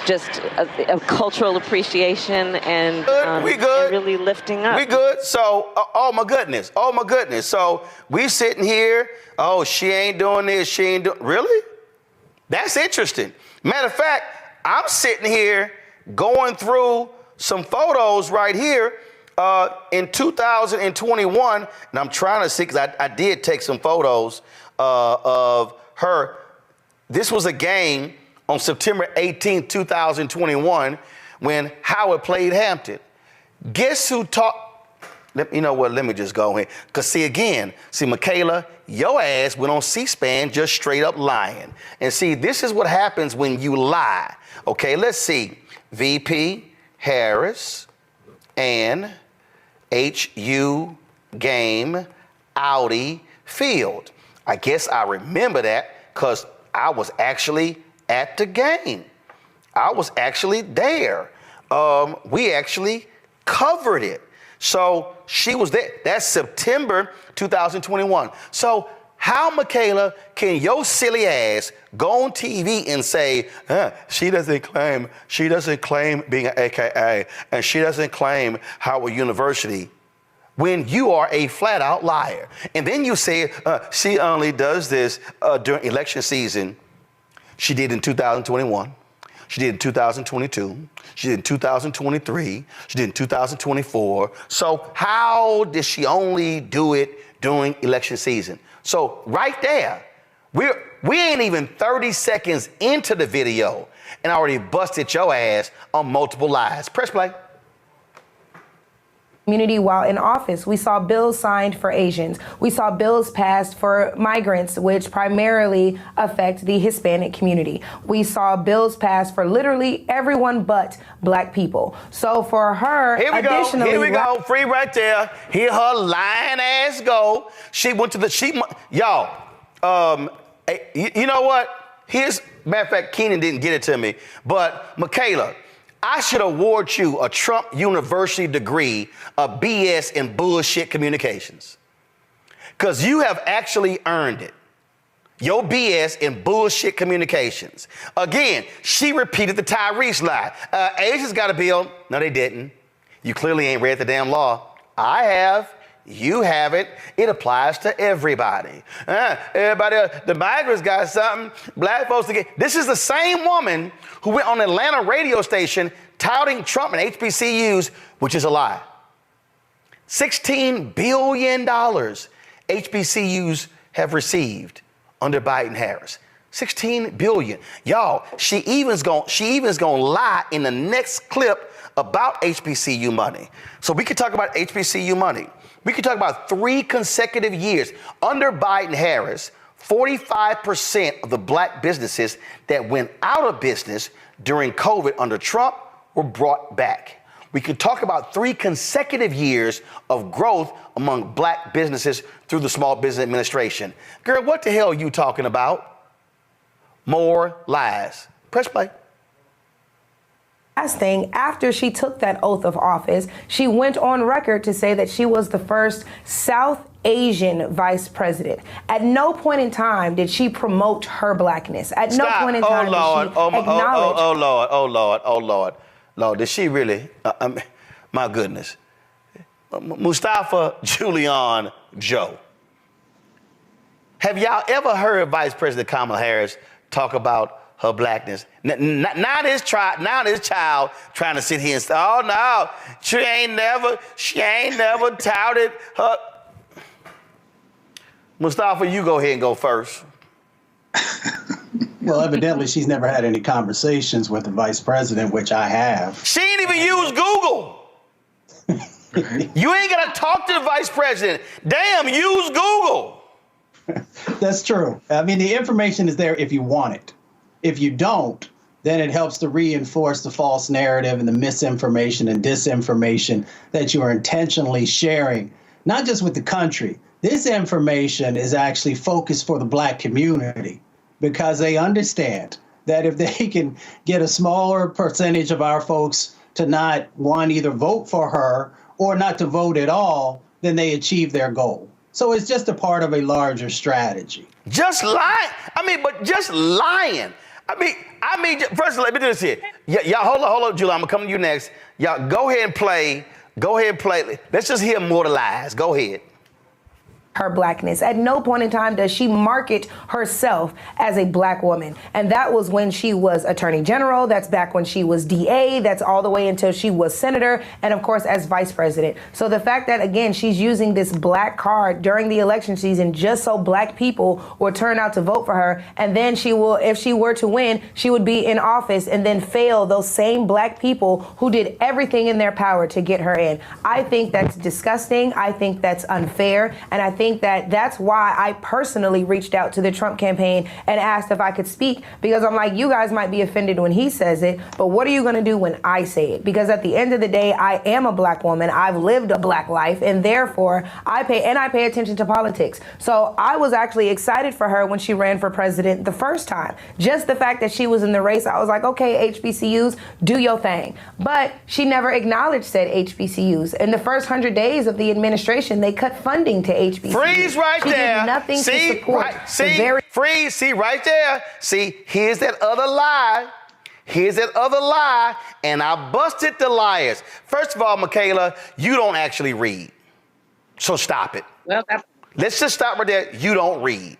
[SPEAKER 20] just a cultural appreciation and, and really lifting up.
[SPEAKER 12] We good? So, oh my goodness. So we sitting here, oh, she ain't doing this, she ain't doing, really? That's interesting. Matter of fact, I'm sitting here going through some photos right here in 2021, and I'm trying to see, because I did take some photos of her. This was a game on September 18, 2021, when Howard played Hampton. Guess who talked? You know what? Let me just go ahead. Because Michaela, your ass went on C-SPAN just straight up lying. And see, this is what happens when you lie. Okay, let's see. VP Harris and HU game Audi Field. I guess I remember that because I was actually at the game. I was actually there. We actually covered it. So she was there. That's September 2021. So how, Michaela, can your silly ass go on TV and say, she doesn't claim being an AKA, and she doesn't claim Howard University, when you are a flat out liar? And then you say, she only does this during election season. She did in 2021. She did in 2022. She did in 2023. She did in 2024. So how did she only do it during election season? So right there, we ain't even 30 seconds into the video and already busted your ass on multiple lies. Press play.
[SPEAKER 18] Community while in office. We saw bills signed for Asians. We saw bills passed for migrants, which primarily affect the Hispanic community. We saw bills passed for literally everyone but Black people. So for her,
[SPEAKER 12] Here we go. Free right there. Hear her lying ass go. She went to the y'all. You know what? Matter of fact, Keenan didn't get it to me, but Michaela, I should award you a Trump University degree of BS and bullshit communications. Because you have actually earned it. Your BS and bullshit communications. Again, she repeated the Tyrese lie. Asians got a bill. No, they didn't. You clearly ain't read the damn law. I have. You haven't. It applies to everybody. Everybody else, the migrants got something. Black folks again. This is the same woman who went on an Atlanta radio station touting Trump and HBCUs, which is a lie. $16 billion HBCUs have received under Biden-Harris. $16 billion. Y'all, she even's gonna lie in the next clip about HBCU money. So we could talk about HBCU money. We could talk about 3 consecutive years. Under Biden-Harris, 45% of the Black businesses that went out of business during COVID under Trump were brought back. We could talk about 3 consecutive years of growth among Black businesses through the Small Business Administration. Girl, what the hell are you talking about? More lies. Press play.
[SPEAKER 18] Last thing, after she took that oath of office, she went on record to say that she was the first South Asian vice president. At no point in time did she promote her Blackness. At no point in time did she acknowledge.
[SPEAKER 12] Lord, did she really? My goodness. Mustafa Julian Joe. Have y'all ever heard Vice President Kamala Harris talk about her Blackness? Now this child trying to sit here and say, oh no, she ain't never touted her.
[SPEAKER 1] Mustafa, you go ahead and go first.
[SPEAKER 3] Well, evidently, she's never had any conversations with the vice president, which I have.
[SPEAKER 1] She ain't even used Google. You ain't got to talk to the vice president. Damn, use Google.
[SPEAKER 3] That's true. I mean, the information is there if you want it. If you don't, then it helps to reinforce the false narrative and the misinformation and disinformation that you are intentionally sharing, not just with the country. This information is actually focused for the Black community because they understand that if they can get a smaller percentage of our folks to not, one, either vote for her or not to vote at all, then they achieve their goal. So it's just a part of a larger strategy.
[SPEAKER 1] Just lying. But just lying. First, let me do this here. Y'all, hold on, Julie. I'm gonna come to you next. Y'all, go ahead and play. Let's just hear more of the lies. Go ahead.
[SPEAKER 18] Her blackness. At no point in time does she market herself as a Black woman. And that was when she was Attorney General. That's back when she was DA. That's all the way until she was Senator. And of course, as Vice President. So the fact that, again, she's using this Black card during the election season just so Black people will turn out to vote for her. And then she will, if she were to win, she would be in office and then fail those same Black people who did everything in their power to get her in. I think that's disgusting. I think that's unfair. And I think that that's why I personally reached out to the Trump campaign and asked if I could speak, because I'm like, you guys might be offended when he says it, but what are you going to do when I say it? Because at the end of the day, I am a Black woman. I've lived a Black life, and therefore I pay attention to politics. So I was actually excited for her when she ran for president the first time. Just the fact that she was in the race, I was like, okay, HBCUs, do your thing. But she never acknowledged said HBCUs. In the first 100 days of the administration, they cut funding to HBCUs.
[SPEAKER 1] Freeze right
[SPEAKER 18] she
[SPEAKER 1] there.
[SPEAKER 18] Did nothing
[SPEAKER 1] see,
[SPEAKER 18] to support
[SPEAKER 1] right, see, freeze. See right there. See, here's that other lie. Here's that other lie. And I busted the liars. First of all, Michaela, you don't actually read. So stop it.
[SPEAKER 8] Well,
[SPEAKER 1] let's just stop right there. You don't read.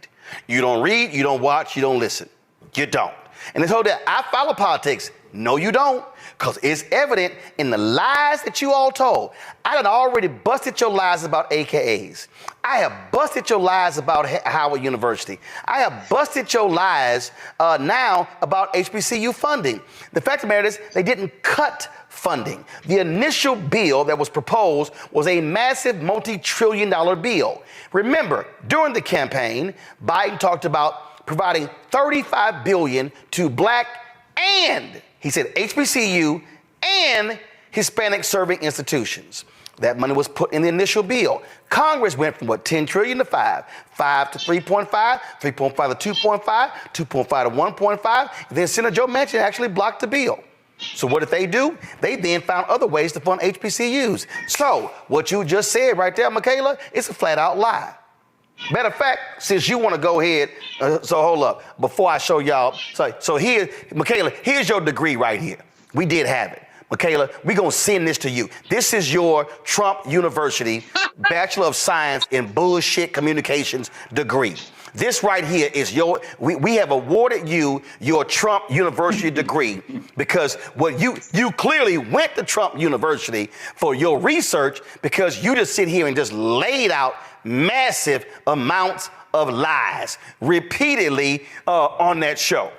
[SPEAKER 1] You don't read, you don't watch, you don't listen. You don't. And this whole that I follow politics. No, you don't. Because it's evident in the lies that you all told. I done already busted your lies about AKAs. I have busted your lies about Howard University. I have busted your lies now about HBCU funding. The fact of the matter is they didn't cut funding. The initial bill that was proposed was a massive multi-trillion-dollar bill. Remember, during the campaign, Biden talked about providing $35 billion to Black and, he said, HBCU and Hispanic serving institutions. That money was put in the initial bill. Congress went from 10 trillion to 5 to 3.5, 3.5 to 2.5, 2.5 to 1.5. Then Senator Joe Manchin actually blocked the bill. So what did they do? They then found other ways to fund HBCUs. So what you just said right there, Michaela, it's a flat out lie. Matter of fact, since you want to go ahead, so hold up, before I show y'all, so here, Michaela, here's your degree right here. We did have it. Michaela, we're going to send this to you. This is your Trump University Bachelor of Science in Bullshit Communications degree. This right here is we have awarded you your Trump University degree because what you clearly went to Trump University for your research because you just sit here and just laid out massive amounts of lies repeatedly on that show.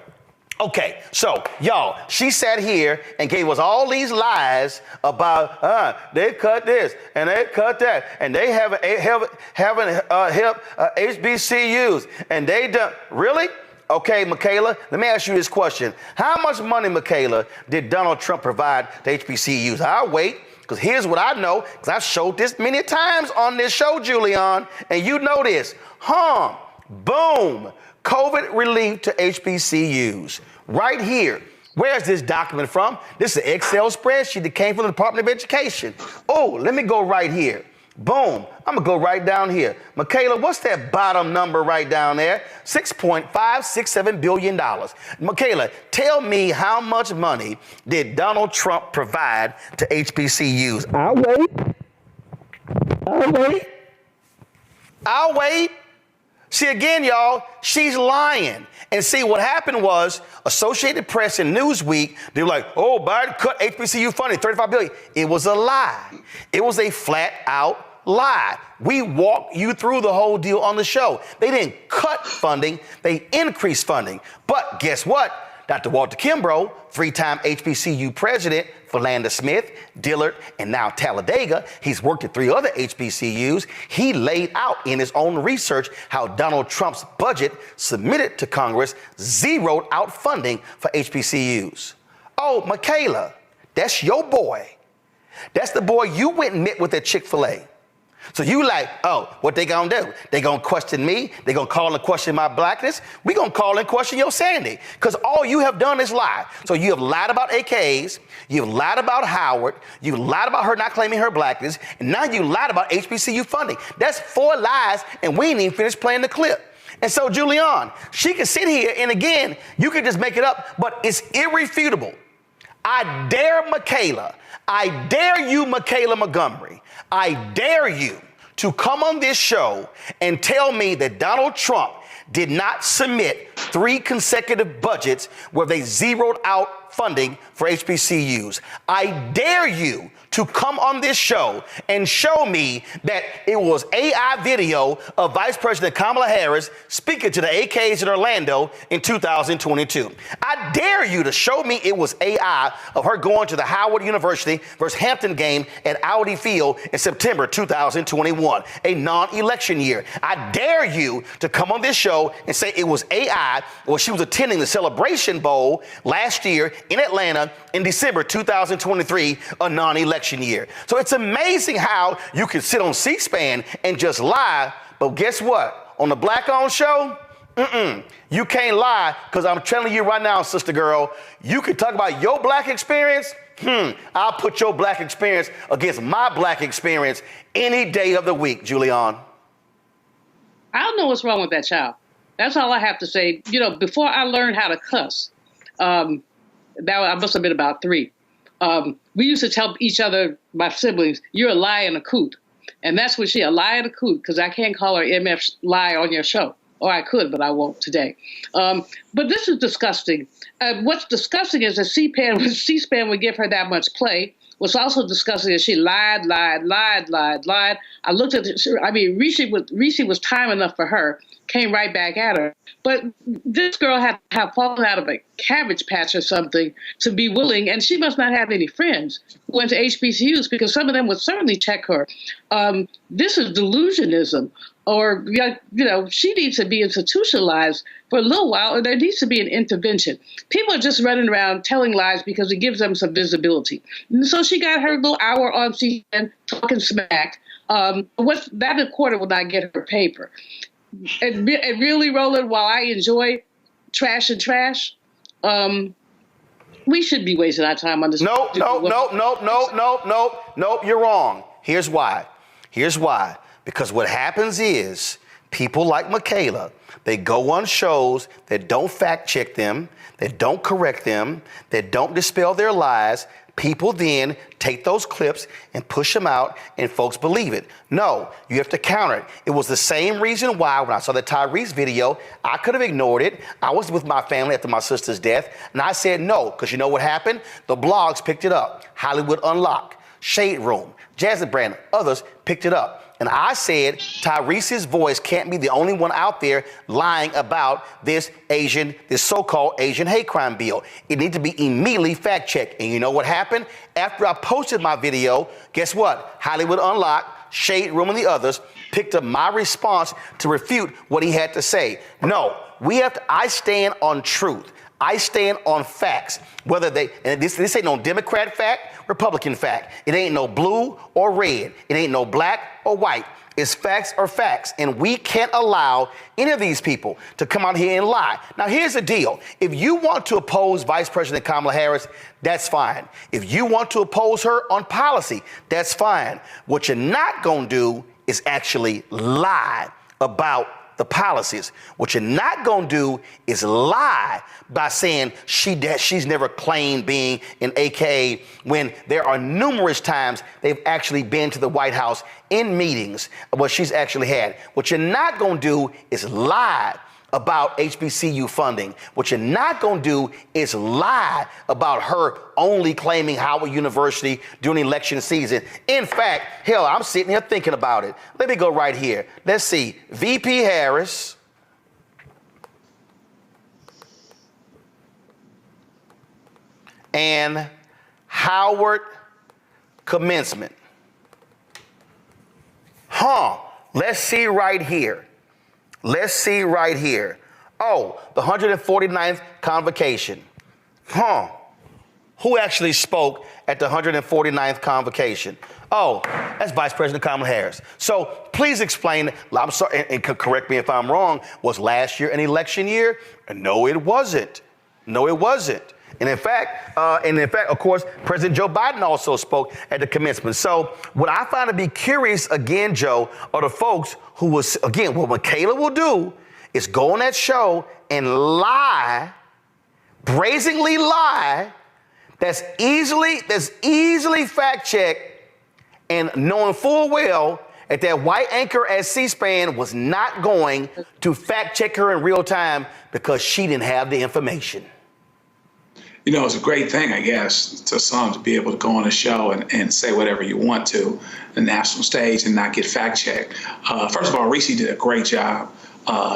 [SPEAKER 1] Okay, so y'all, she sat here and gave us all these lies about they cut this and they cut that and they haven't helped HBCUs and they done really. Okay, Michaela, let me ask you this question: how much money, Michaela, did Donald Trump provide to HBCUs? I'll wait. Because here's what I know, because I've showed this many times on this show, Julian, and you know this. Boom, COVID relief to HBCUs. Right here. Where's this document from? This is an Excel spreadsheet that came from the Department of Education. Oh, let me go right here. Boom, I'm gonna go right down here. Michaela, what's that bottom number right down there? $6.567 billion. Michaela, tell me how much money did Donald Trump provide to HBCUs? I'll wait. See, again, y'all, she's lying. And see, what happened was Associated Press and Newsweek, they were like, oh, Biden cut HBCU funding, $35 billion. It was a lie. It was a flat out lie. We walked you through the whole deal on the show. They didn't cut funding, they increased funding. But guess what? Dr. Walter Kimbrough, three-time HBCU president, Philander Smith, Dillard, and now Talladega, he's worked at 3 other HBCUs. He laid out in his own research how Donald Trump's budget submitted to Congress zeroed out funding for HBCUs. Oh, Michaela, that's your boy. That's the boy you went and met with at Chick-fil-A. So you like, oh, what they gonna do? They gonna question me? They gonna call and question my blackness? We gonna call and question your sanity, because all you have done is lie. So you have lied about AKs, you've lied about Howard, you lied about her not claiming her blackness, and now you lied about HBCU funding. That's 4 lies, and we ain't even finished playing the clip. And so Julianne, she can sit here, and again, you can just make it up, but it's irrefutable. I dare Michaela, I dare you, Michaela Montgomery, I dare you to come on this show and tell me that Donald Trump did not submit 3 consecutive budgets where they zeroed out funding for HBCUs. I dare you to come on this show and show me that it was AI video of Vice President Kamala Harris speaking to the AKs in Orlando in 2022. I dare you to show me it was AI of her going to the Howard University versus Hampton game at Audi Field in September 2021, a non-election year. I dare you to come on this show and say it was AI when she was attending the Celebration Bowl last year in Atlanta in December 2023, a non-election year. So it's amazing how you can sit on C-SPAN and just lie, but guess what? On the Black-owned show, you can't lie, because I'm telling you right now, sister girl, you can talk about your black experience. I'll put your black experience against my black experience any day of the week, Julianne.
[SPEAKER 5] I don't know what's wrong with that child. That's all I have to say. You know, before I learned how to cuss, I must have been about 3. We used to tell each other, my siblings, you're a lie and a coot. And that's what a lie and a coot, because I can't call her MF lie on your show. Or I could, but I won't today. But this is disgusting. What's disgusting is that C-SPAN would give her that much play. What's also disgusting is she lied. I looked at Rishi was time enough for her, came right back at her. But this girl had to have fallen out of a cabbage patch or something to be willing, and she must not have any friends who went to HBCUs, because some of them would certainly check her. This is delusionism. Or, she needs to be institutionalized for a little while, or there needs to be an intervention. People are just running around telling lies because it gives them some visibility. And so she got her little hour on CNN talking smack. That a quarter will not get her paper. And really, Roland, while I enjoy trash, we should be wasting our time on this. Nope,
[SPEAKER 1] you're wrong. Here's why. Because what happens is people like Michaela, they go on shows that don't fact check them, that don't correct them, that don't dispel their lies. People then take those clips and push them out, and folks believe it. No, you have to counter it. It was the same reason why when I saw the Tyrese video, I could have ignored it. I was with my family after my sister's death, and I said no, because you know what happened? The blogs picked it up. Hollywood Unlocked, Shade Room, Jasmine Brand, others picked it up. And I said, Tyrese's voice can't be the only one out there lying about this so-called Asian hate crime bill. It needs to be immediately fact-checked. And you know what happened? After I posted my video, guess what? Hollywood Unlocked, Shade Room, and the others picked up my response to refute what he had to say. No, I stand on truth. I stand on facts, and this ain't no Democrat fact, Republican fact. It ain't no blue or red. It ain't no black or white. It's facts or facts, and we can't allow any of these people to come out here and lie. Now, here's the deal. If you want to oppose Vice President Kamala Harris, that's fine. If you want to oppose her on policy, that's fine. What you're not going to do is actually lie about the policies. What you're not going to do is lie by saying she's never claimed being an AKA, when there are numerous times they've actually been to the White House in meetings, what she's actually had. What you're not going to do is lie about HBCU funding. What you're not going to do is lie about her only claiming Howard University during election season. In fact, hell, I'm sitting here thinking about it. Let me go right here. Let's see. VP Harris. And Howard commencement. Let's see right here. Let's see right here. Oh, the 149th convocation. Who actually spoke at the 149th convocation? Oh, that's Vice President Kamala Harris. So please explain, I'm sorry, and correct me if I'm wrong, was last year an election year? No, it wasn't. No, it wasn't. And in fact, of course, President Joe Biden also spoke at the commencement. So what I find to be curious, again, Joe, are the folks who was, again, what Michaela will do is go on that show and lie, brazenly lie, that's easily fact-checked, and knowing full well that white anchor at C-SPAN was not going to fact-check her in real time because she didn't have the information.
[SPEAKER 7] You know, it's a great thing, I guess, to some to be able to go on a show and say whatever you want to the national stage and not get fact-checked. First of all, Reese did a great job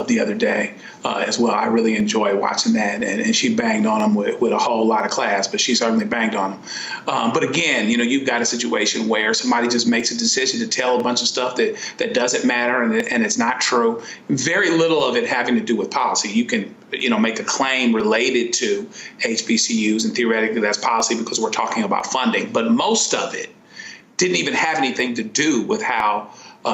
[SPEAKER 7] the other day as well. I really enjoy watching that, and she banged on him with a whole lot of class, but she certainly banged on him. But again, you know, you've got a situation where somebody just makes a decision to tell a bunch of stuff that doesn't matter and it's not true. Very little of it having to do with policy. You can, you know, make a claim related to HBCUs, and theoretically that's policy because we're talking about funding, but most of it didn't even have anything to do with how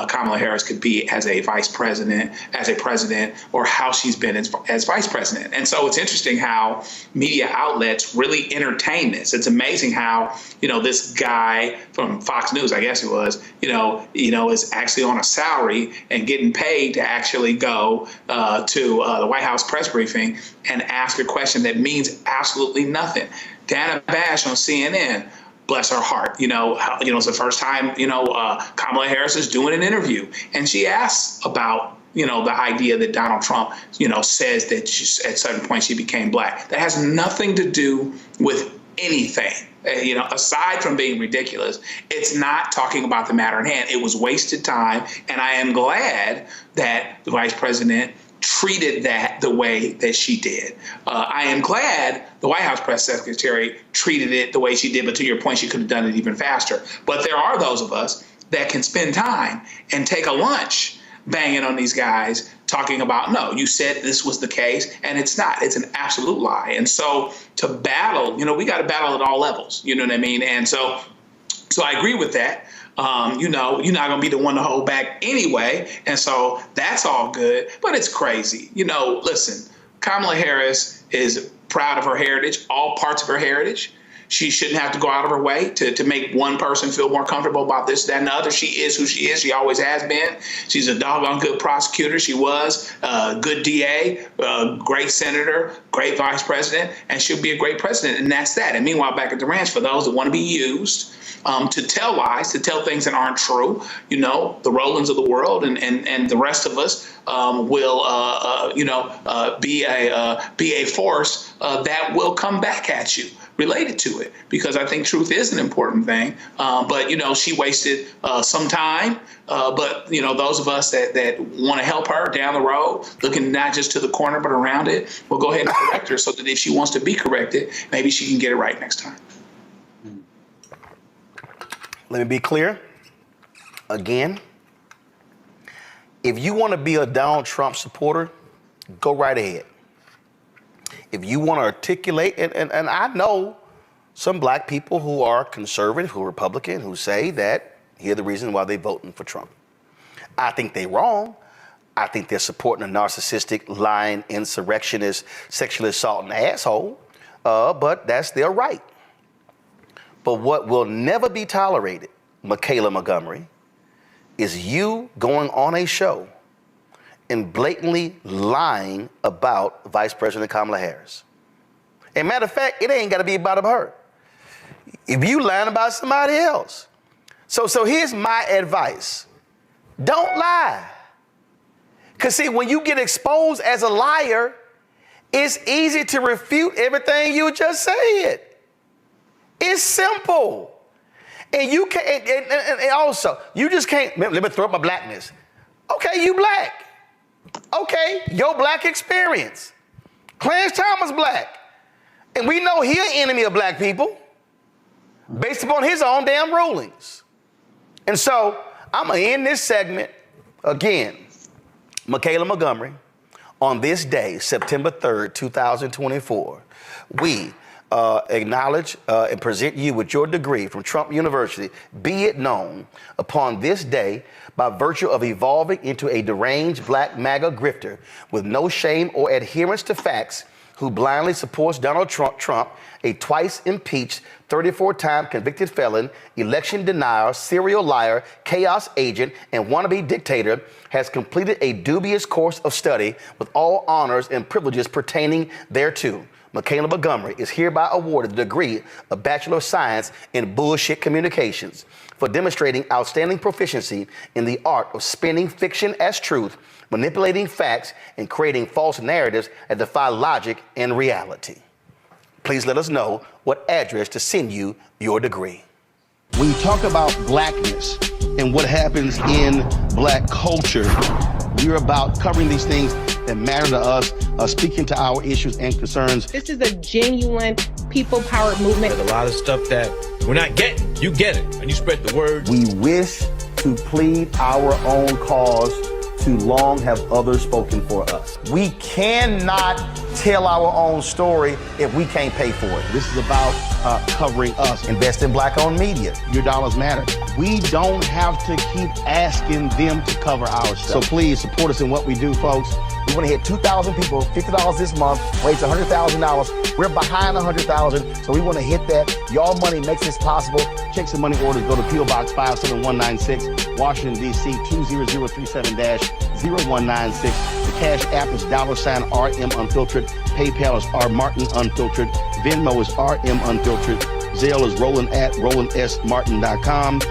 [SPEAKER 7] Kamala Harris could be as a vice president, as a president, or how she's been as vice president. And so it's interesting how media outlets really entertain this. It's amazing how, you know, this guy from Fox News, I guess it was, you know, is actually on a salary and getting paid to actually go to the White House press briefing and ask a question that means absolutely nothing. Dana Bash on CNN, bless her heart, it's the first time, Kamala Harris is doing an interview, and she asks about, the idea that Donald Trump, says that at certain point she became black. That has nothing to do with anything. Aside from being ridiculous, it's not talking about the matter at hand. It was wasted time, and I am glad that the vice president treated that the way that she did. I am glad the White House press secretary treated it the way she did, but to your point, she could have done it even faster. But there are those of us that can spend time and take a lunch banging on these guys talking about, no, you said this was the case, and it's not. It's an absolute lie. And so to battle, we got to battle at all levels. You know what I mean? And so I agree with that. You're not going to be the one to hold back anyway. And so that's all good. But it's crazy. Listen, Kamala Harris is proud of her heritage, all parts of her heritage. She shouldn't have to go out of her way to make one person feel more comfortable about this, that, and the other. She is who she is. She always has been. She's a doggone good prosecutor. She was a good DA, great senator, great vice president, and she'll be a great president. And that's that. And meanwhile, back at the ranch, for those that want to be used to tell lies, to tell things that aren't true, the Rolands of the world and the rest of us will, be a force that will come back at you related to it, because I think truth is an important thing. But, she wasted some time. But, those of us that want to help her down the road, looking not just to the corner, but around it, we'll go ahead and correct her so that if she wants to be corrected, maybe she can get it right next time.
[SPEAKER 1] Let me be clear. Again, if you want to be a Donald Trump supporter, go right ahead. If you want to articulate, and I know some black people who are conservative, who are Republican, who say that here's the reason why they're voting for Trump. I think they're wrong. I think they're supporting a narcissistic, lying, insurrectionist, sexually assaulting asshole, but that's their right. But what will never be tolerated, Michaela Montgomery, is you going on a show and blatantly lying about Vice President Kamala Harris. And matter of fact, it ain't got to be about her. If you lying about somebody else. So here's my advice. Don't lie. Because see, when you get exposed as a liar, it's easy to refute everything you just said. It's simple. And you can't, and also, you just can't, let me throw up my blackness. Okay, you black. Okay, your black experience. Clarence Thomas black. And we know he an enemy of black people based upon his own damn rulings. And so I'm going to end this segment again. Michaela Montgomery, on this day, September 3rd, 2024, we acknowledge and present you with your degree from Trump University, be it known, upon this day, by virtue of evolving into a deranged Black MAGA grifter with no shame or adherence to facts, who blindly supports Donald Trump, a twice impeached, 34-time convicted felon, election denier, serial liar, chaos agent, and wannabe dictator, has completed a dubious course of study with all honors and privileges pertaining thereto. Michaela Montgomery is hereby awarded the degree of Bachelor of Science in Bullshit Communications for demonstrating outstanding proficiency in the art of spinning fiction as truth, manipulating facts, and creating false narratives that defy logic and reality. Please let us know what address to send you your degree. When you talk about blackness and what happens in black culture, we're about covering these things that matter to us, speaking to our issues and concerns.
[SPEAKER 8] This is a genuine people-powered movement.
[SPEAKER 9] There's a lot of stuff that we're not getting. You get it, and you spread the word.
[SPEAKER 1] We wish to plead our own cause. Too long have others spoken for us. We cannot tell our own story if we can't pay for it. This is about covering us. Invest in black-owned media. Your dollars matter. We don't have to keep asking them to cover our stuff. So please support us in what we do, folks. We want to hit 2,000 people, $50 this month, raise $100,000. We're behind 100,000, so we want to hit that. Y'all money makes this possible. Check some money orders. Go to P.O. Box 57196, Washington, D.C. 20037-0196. The Cash App is $RM Unfiltered. PayPal is R Martin Unfiltered. Venmo is RM Unfiltered. Zelle is Roland at RolandSMartin.com.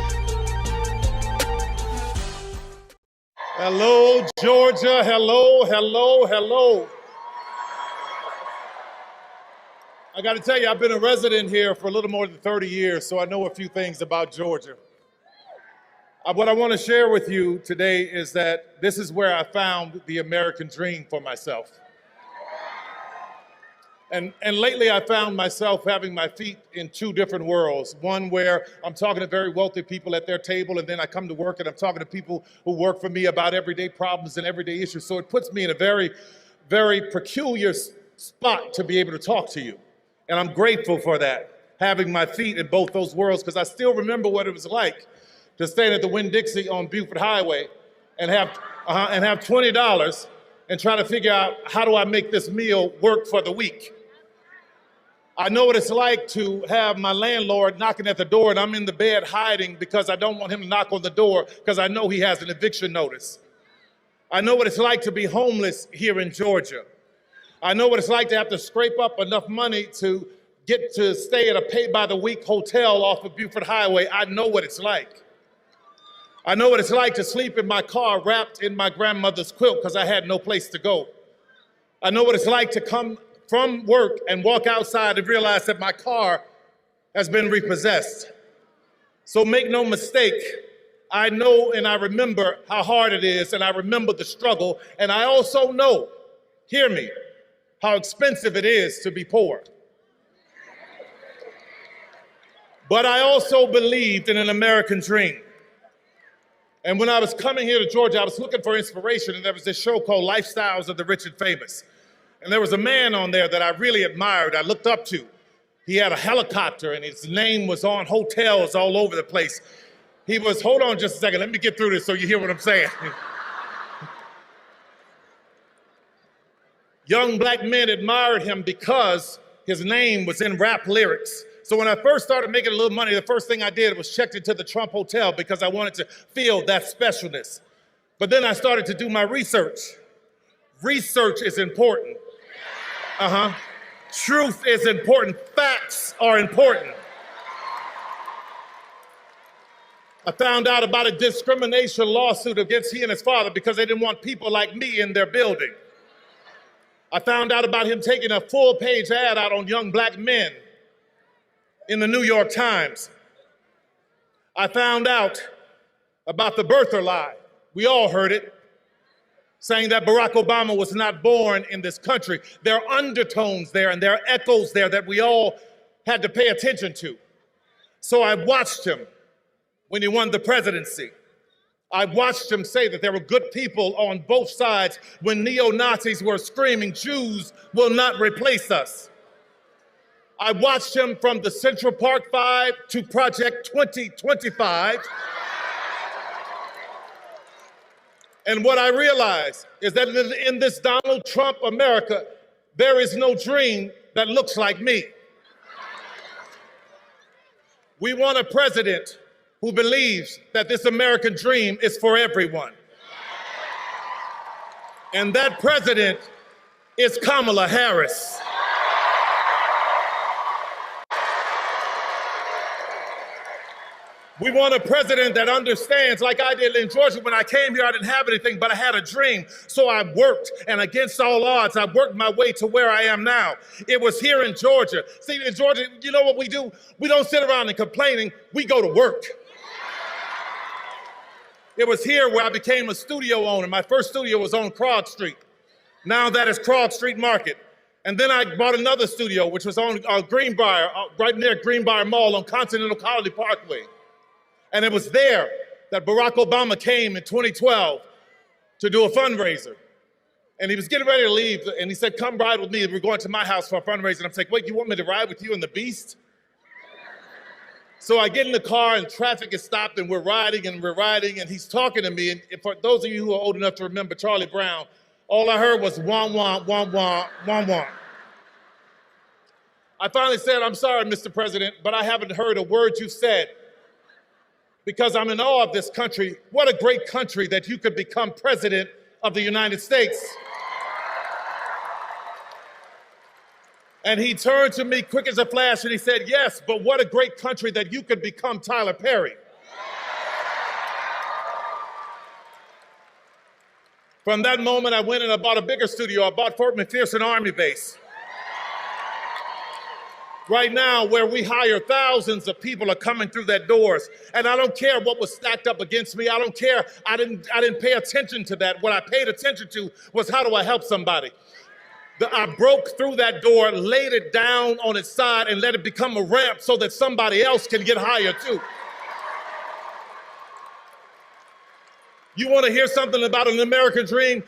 [SPEAKER 22] Hello, Georgia. Hello, hello, hello. I got to tell you, I've been a resident here for a little more than 30 years, so I know a few things about Georgia. What I want to share with you today is that this is where I found the American dream for myself. And lately I found myself having my feet in two different worlds. One where I'm talking to very wealthy people at their table, and then I come to work and I'm talking to people who work for me about everyday problems and everyday issues. So it puts me in a very, very peculiar spot to be able to talk to you. And I'm grateful for that, having my feet in both those worlds, because I still remember what it was like to stand at the Winn-Dixie on Beaufort Highway and have $20 and try to figure out, how do I make this meal work for the week? I know what it's like to have my landlord knocking at the door and I'm in the bed hiding because I don't want him to knock on the door because I know he has an eviction notice. I know what it's like to be homeless here in Georgia. I know what it's like to have to scrape up enough money to get to stay at a pay-by-the-week hotel off of Beaufort Highway. I know what it's like. I know what it's like to sleep in my car wrapped in my grandmother's quilt because I had no place to go. I know what it's like to come from work and walk outside and realize that my car has been repossessed. So make no mistake, I know and I remember how hard it is, and I remember the struggle, and I also know, hear me, how expensive it is to be poor. But I also believed in an American dream. And when I was coming here to Georgia, I was looking for inspiration, and there was this show called Lifestyles of the Rich and Famous. And there was a man on there that I really admired, I looked up to. He had a helicopter and his name was on hotels all over the place. He was, hold on just a second, let me get through this so you hear what I'm saying. Young black men admired him because his name was in rap lyrics. So when I first started making a little money, the first thing I did was checked into the Trump Hotel because I wanted to feel that specialness. But then I started to do my research. Research is important. Truth is important. Facts are important. I found out about a discrimination lawsuit against he and his father because they didn't want people like me in their building. I found out about him taking a full-page ad out on young black men in the New York Times. I found out about the birther lie. We all heard it, saying that Barack Obama was not born in this country. There are undertones there and there are echoes there that we all had to pay attention to. So I watched him when he won the presidency. I watched him say that there were good people on both sides when neo-Nazis were screaming, "Jews will not replace us." I watched him from the Central Park 5 to Project 2025. And what I realized is that in this Donald Trump America, there is no dream that looks like me. We want a president who believes that this American dream is for everyone. And that president is Kamala Harris. We want a president that understands, like I did in Georgia. When I came here, I didn't have anything, but I had a dream. So I worked, and against all odds, I worked my way to where I am now. It was here in Georgia. See, in Georgia, you know what we do? We don't sit around and complaining, we go to work. It was here where I became a studio owner. My first studio was on Krog Street. Now that is Krog Street Market. And then I bought another studio, which was on Greenbrier, right near Greenbrier Mall on Continental Colony Parkway. And it was there that Barack Obama came in 2012 to do a fundraiser. And he was getting ready to leave, and he said, "Come ride with me. We're going to my house for a fundraiser." And I'm like, "Wait, you want me to ride with you in the Beast?" So I get in the car, and traffic is stopped, and we're riding, and he's talking to me. And for those of you who are old enough to remember Charlie Brown, all I heard was wah, wah, wah, wah, wah, wah. I finally said, "I'm sorry, Mr. President, but I haven't heard a word you said, because I'm in awe of this country. What a great country that you could become president of the United States." And he turned to me quick as a flash and he said, "Yes, but what a great country that you could become Tyler Perry." From that moment, I went and I bought a bigger studio. I bought Fort McPherson Army Base. Right now, where we hire thousands of people are coming through that doors. And I don't care what was stacked up against me. I don't care. I didn't pay attention to that. What I paid attention to was, how do I help somebody? I broke through that door, laid it down on its side, and let it become a ramp so that somebody else can get higher too. You want to hear something about an American dream?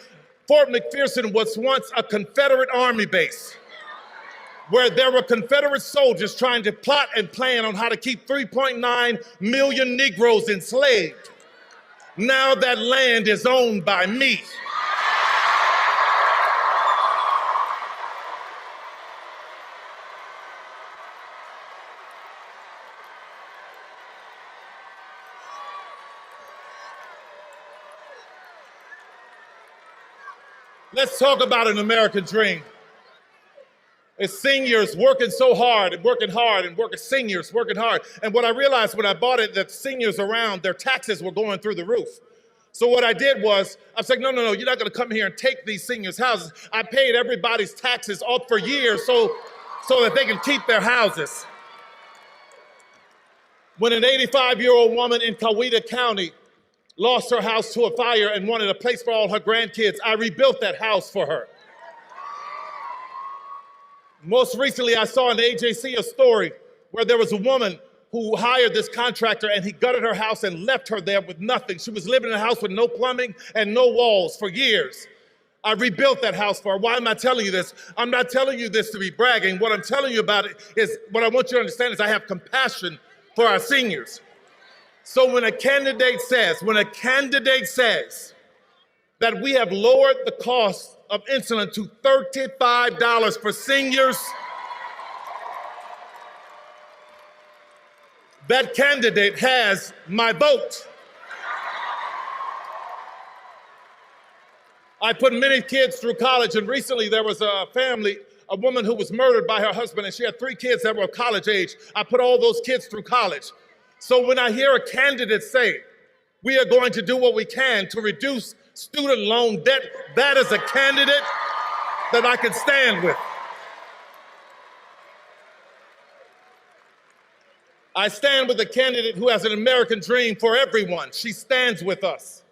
[SPEAKER 22] Fort McPherson was once a Confederate Army base, where there were Confederate soldiers trying to plot and plan on how to keep 3.9 million Negroes enslaved. Now that land is owned by me. Let's talk about an American dream. It's seniors working so hard and working hard and seniors working hard. And what I realized when I bought it, that seniors around, their taxes were going through the roof. So what I did was, I was like, no, you're not gonna come here and take these seniors' houses. I paid everybody's taxes off for years so that they can keep their houses. When an 85-year-old woman in Coweta County lost her house to a fire and wanted a place for all her grandkids, I rebuilt that house for her. Most recently, I saw in the AJC a story where there was a woman who hired this contractor and he gutted her house and left her there with nothing. She was living in a house with no plumbing and no walls for years. I rebuilt that house for her. Why am I telling you this? I'm not telling you this to be bragging. What I'm telling you about it is, what I want you to understand is I have compassion for our seniors. So when a candidate says that we have lowered the cost of insulin to $35 for seniors, that candidate has my vote. I put many kids through college, and recently there was a woman who was murdered by her husband, and she had 3 kids that were college age. I put all those kids through college. So when I hear a candidate say, we are going to do what we can to reduce student loan debt, that is a candidate that I can stand with. I stand with a candidate who has an American dream for everyone. She stands with us.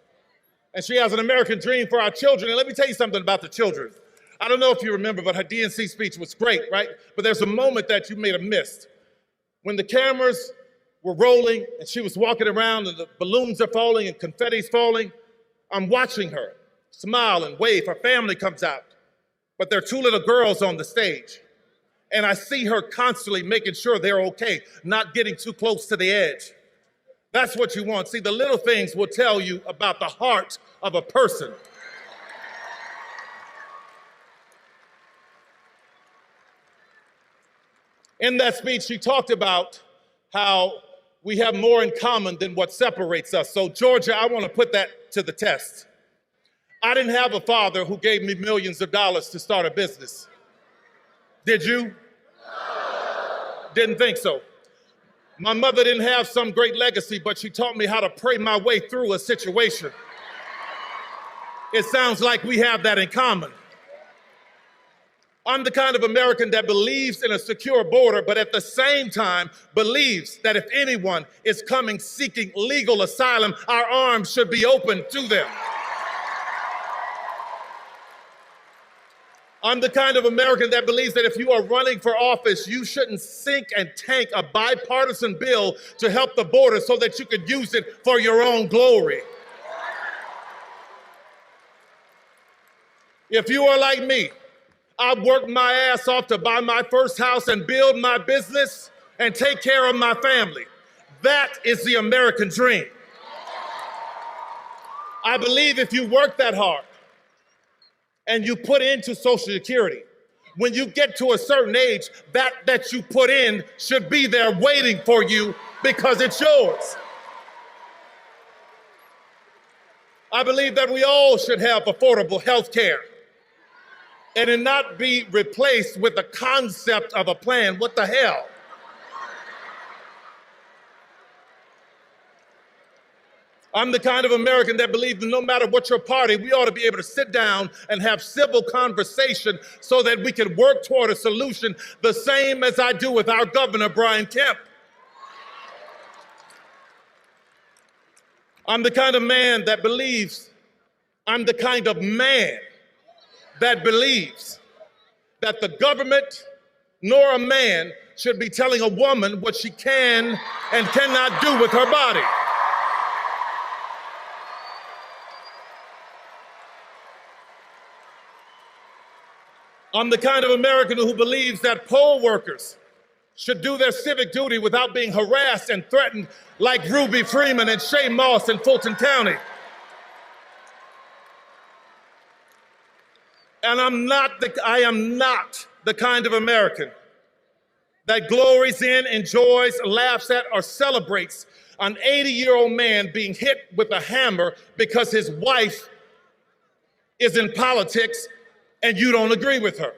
[SPEAKER 22] And she has an American dream for our children. And let me tell you something about the children. I don't know if you remember, but her DNC speech was great, right? But there's a moment that you may have missed. When the cameras were rolling and she was walking around and the balloons are falling and confetti's falling, I'm watching her smile and wave. Her family comes out, but there are two little girls on the stage. And I see her constantly making sure they're okay, not getting too close to the edge. That's what you want. See, the little things will tell you about the heart of a person. In that speech, she talked about how we have more in common than what separates us. So, Georgia, I want to put that to the test. I didn't have a father who gave me millions of dollars to start a business. Did you? Didn't think so. My mother didn't have some great legacy, but she taught me how to pray my way through a situation. It sounds like we have that in common. I'm the kind of American that believes in a secure border, but at the same time believes that if anyone is coming seeking legal asylum, our arms should be open to them. I'm the kind of American that believes that if you are running for office, you shouldn't sink and tank a bipartisan bill to help the border so that you could use it for your own glory. If you are like me, I've worked my ass off to buy my first house and build my business and take care of my family. That is the American dream. I believe if you work that hard and you put into Social Security, when you get to a certain age, that you put in should be there waiting for you because it's yours. I believe that we all should have affordable health care and it not be replaced with the concept of a plan. What the hell? I'm the kind of American that believes that no matter what your party, we ought to be able to sit down and have civil conversation so that we can work toward a solution, the same as I do with our governor, Brian Kemp. I'm the kind of man that believes, I'm the kind of man that believes that the government nor a man should be telling a woman what she can and cannot do with her body. I'm the kind of American who believes that poll workers should do their civic duty without being harassed and threatened like Ruby Freeman and Shay Moss in Fulton County. And I am not the kind of American that glories in, enjoys, laughs at, or celebrates an 80-year-old man being hit with a hammer because his wife is in politics and you don't agree with her.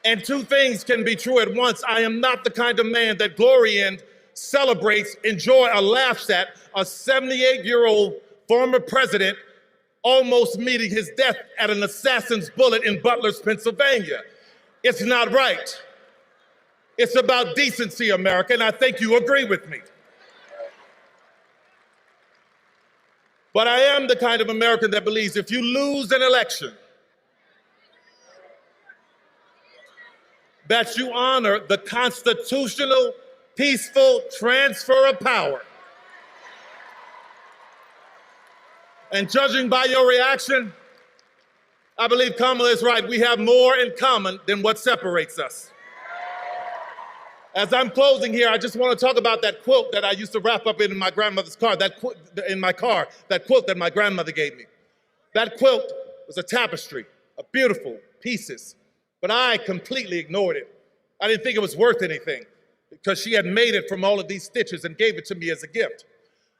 [SPEAKER 22] And two things can be true at once. I am not the kind of man that glory in, celebrates, enjoy, or laughs at a 78-year-old former president almost meeting his death at an assassin's bullet in Butler's, Pennsylvania. It's not right. It's about decency, America, and I think you agree with me. But I am the kind of American that believes if you lose an election, that you honor the constitutional, peaceful transfer of power. And judging by your reaction, I believe Kamala is right. We have more in common than what separates us. As I'm closing here, I just want to talk about that quilt that I used to wrap up in my grandmother's car, that quilt that my grandmother gave me. That quilt was a tapestry of beautiful pieces, but I completely ignored it. I didn't think it was worth anything because she had made it from all of these stitches and gave it to me as a gift.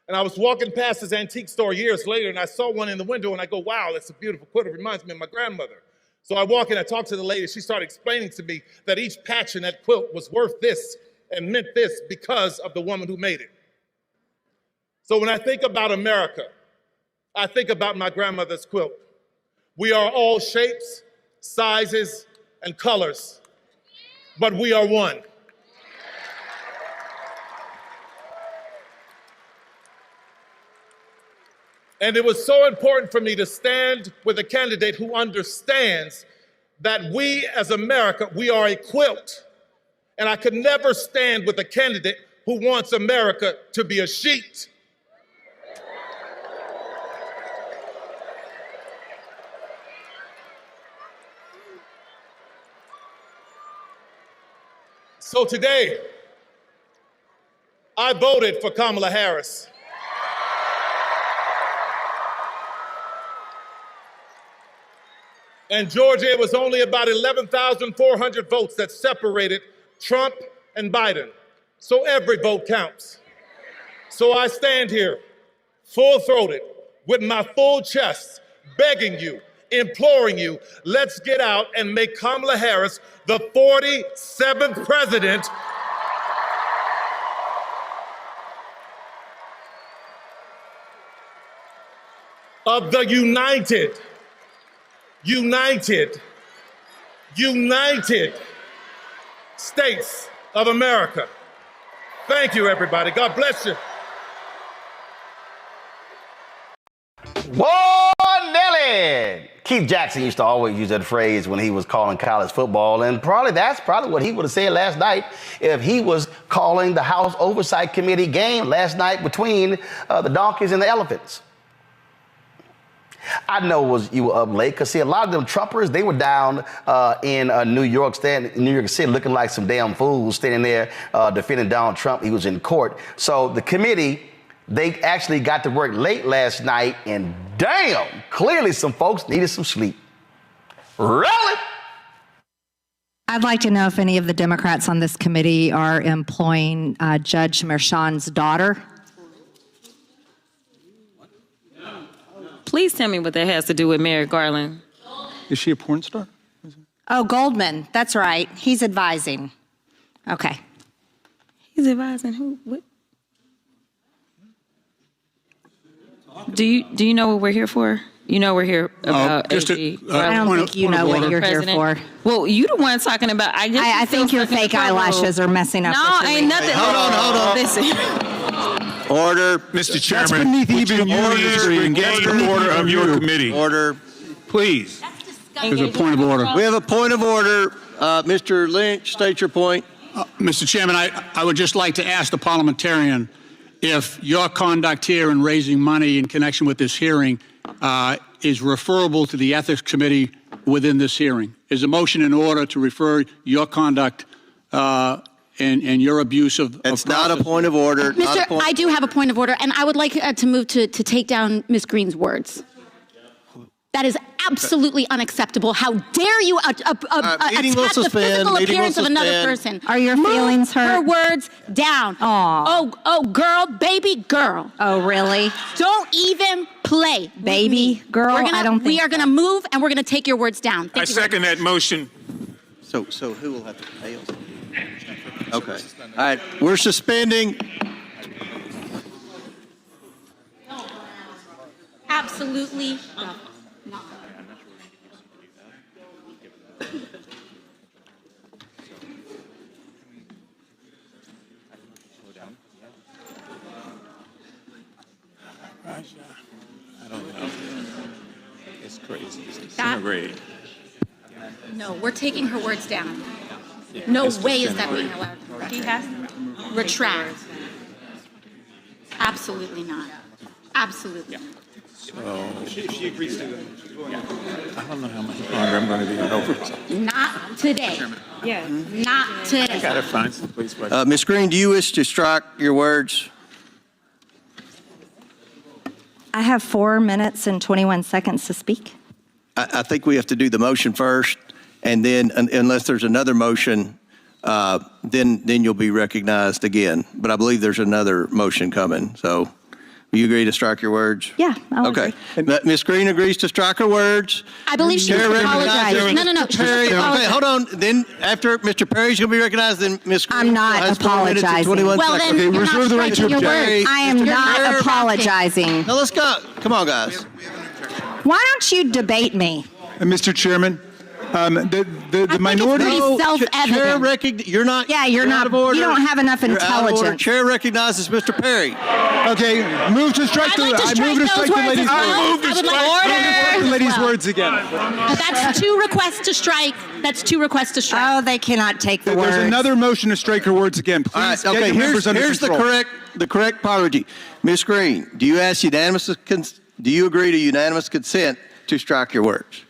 [SPEAKER 22] And I was walking past this antique store years later and I saw one in the window and I go, wow, that's a beautiful quilt. It reminds me of my grandmother. So I walk in, I talk to the lady. She started explaining to me that each patch in that quilt was worth this and meant this because of the woman who made it. So when I think about America, I think about my grandmother's quilt. We are all shapes, sizes, and colors, but we are one. And it was so important for me to stand with a candidate who understands that we as America, we are a quilt. And I could never stand with a candidate who wants America to be a sheet. So today, I voted for Kamala Harris. And Georgia, it was only about 11,400 votes that separated Trump and Biden. So every vote counts. So I stand here, full-throated, with my full chest, begging you, imploring you, let's get out and make Kamala Harris the 47th president of the United States of America. Thank you, everybody. God bless you.
[SPEAKER 1] Whoa, Nelly! Keith Jackson used to always use that phrase when he was calling college football, and that's probably what he would have said last night if he was calling the House Oversight Committee game last night between the donkeys and the elephants. I know you were up late because, see, a lot of them Trumpers, they were down in New York City looking like some damn fools standing there defending Donald Trump. He was in court. So the committee, they actually got to work late last night, and damn, clearly some folks needed some sleep. Really?
[SPEAKER 4] I'd like to know if any of the Democrats on this committee are employing Judge Merchan's daughter.
[SPEAKER 11] Please tell me what that has to do with Merrick Garland.
[SPEAKER 23] Is she a porn star?
[SPEAKER 4] Oh, Goldman. That's right. He's advising. Okay.
[SPEAKER 11] He's advising who? What? Do you know what we're here for? You know we're here about AG.
[SPEAKER 4] I don't think you know what you're here for.
[SPEAKER 11] Well, you the one talking about.
[SPEAKER 4] I think your fake eyelashes are messing up.
[SPEAKER 11] No, ain't nothing.
[SPEAKER 23] Hold on.
[SPEAKER 11] Listen.
[SPEAKER 24] Order, Mr. Chairman.
[SPEAKER 23] That's beneath even
[SPEAKER 24] Order, engage the order of your committee. Order,
[SPEAKER 11] Please.
[SPEAKER 23] There's a point of order.
[SPEAKER 24] We have a point of order. Mr. Lynch, state your point.
[SPEAKER 23] Mr. Chairman, I would just like to ask the parliamentarian if your conduct here in raising money in connection with this hearing is referable to the Ethics Committee within this hearing. Is a motion in order to refer your conduct and your abuse of
[SPEAKER 24] It's not a point of order.
[SPEAKER 25] I do have a point of order, and I would like to move to take down Ms. Green's words. That is absolutely unacceptable. How dare you attack the physical appearance of another person?
[SPEAKER 4] Are your feelings hurt?
[SPEAKER 25] Her words down.
[SPEAKER 4] Aww.
[SPEAKER 25] Oh, girl, baby girl.
[SPEAKER 4] Oh, really?
[SPEAKER 25] Don't even play,
[SPEAKER 4] baby girl.
[SPEAKER 25] We are gonna move, and we're gonna take your words down.
[SPEAKER 24] I second that motion. So who will have to pay us? Okay. All right. We're suspending.
[SPEAKER 25] Absolutely not.
[SPEAKER 24] I don't know. It's crazy. It's great.
[SPEAKER 25] No, we're taking her words down. No way is that being allowed. He has to retract. Absolutely not. Absolutely.
[SPEAKER 24] So she agrees to it. I don't know how much longer I'm going to be on over.
[SPEAKER 25] Not today. Yeah. Not today.
[SPEAKER 24] I got to find some place. Ms. Green, do you wish to strike your words?
[SPEAKER 4] I have 4 minutes and 21 seconds to speak.
[SPEAKER 24] I think we have to do the motion first, and then unless there's another motion, then you'll be recognized again. But I believe there's another motion coming. So You agree to strike your words?
[SPEAKER 25] Yeah.
[SPEAKER 24] Okay. Ms. Green agrees to strike her words.
[SPEAKER 25] I believe she
[SPEAKER 24] Chair
[SPEAKER 25] apologized.
[SPEAKER 24] recognizes
[SPEAKER 25] No.
[SPEAKER 24] Mr. Perry. Okay, hold on. Then after Mr. Perry's going to be recognized, then Ms. Green
[SPEAKER 25] I'm not
[SPEAKER 24] has 4 minutes and
[SPEAKER 25] apologizing.
[SPEAKER 24] 21
[SPEAKER 25] Well,
[SPEAKER 24] seconds.
[SPEAKER 25] then you're
[SPEAKER 24] reserve
[SPEAKER 25] not
[SPEAKER 24] the right to
[SPEAKER 25] striking your
[SPEAKER 24] object.
[SPEAKER 25] words. I am
[SPEAKER 24] Mr.
[SPEAKER 25] not
[SPEAKER 24] Perry.
[SPEAKER 25] apologizing.
[SPEAKER 24] Now let's go. Come on, guys.
[SPEAKER 4] Why don't you debate me?
[SPEAKER 2] Mr. Chairman, the minority.
[SPEAKER 25] self-evident.
[SPEAKER 24] You're not.
[SPEAKER 4] Yeah, you're not.
[SPEAKER 24] Out of order.
[SPEAKER 4] You don't have enough
[SPEAKER 24] You're out of order.
[SPEAKER 4] intelligence.
[SPEAKER 24] Chair recognizes Mr. Perry.
[SPEAKER 2] Okay, move to strike the. I move to strike the lady's words.
[SPEAKER 25] I would like
[SPEAKER 2] Strike the lady's words again.
[SPEAKER 25] That's 2 requests to strike. That's 2 requests to strike.
[SPEAKER 4] Oh, they cannot take the words.
[SPEAKER 2] There's another motion to strike her words again. Please
[SPEAKER 24] All right,
[SPEAKER 2] get
[SPEAKER 24] okay,
[SPEAKER 2] your members under
[SPEAKER 24] here's
[SPEAKER 2] control.
[SPEAKER 24] the correct apology. Ms. Green, do you agree to unanimous consent to strike your words?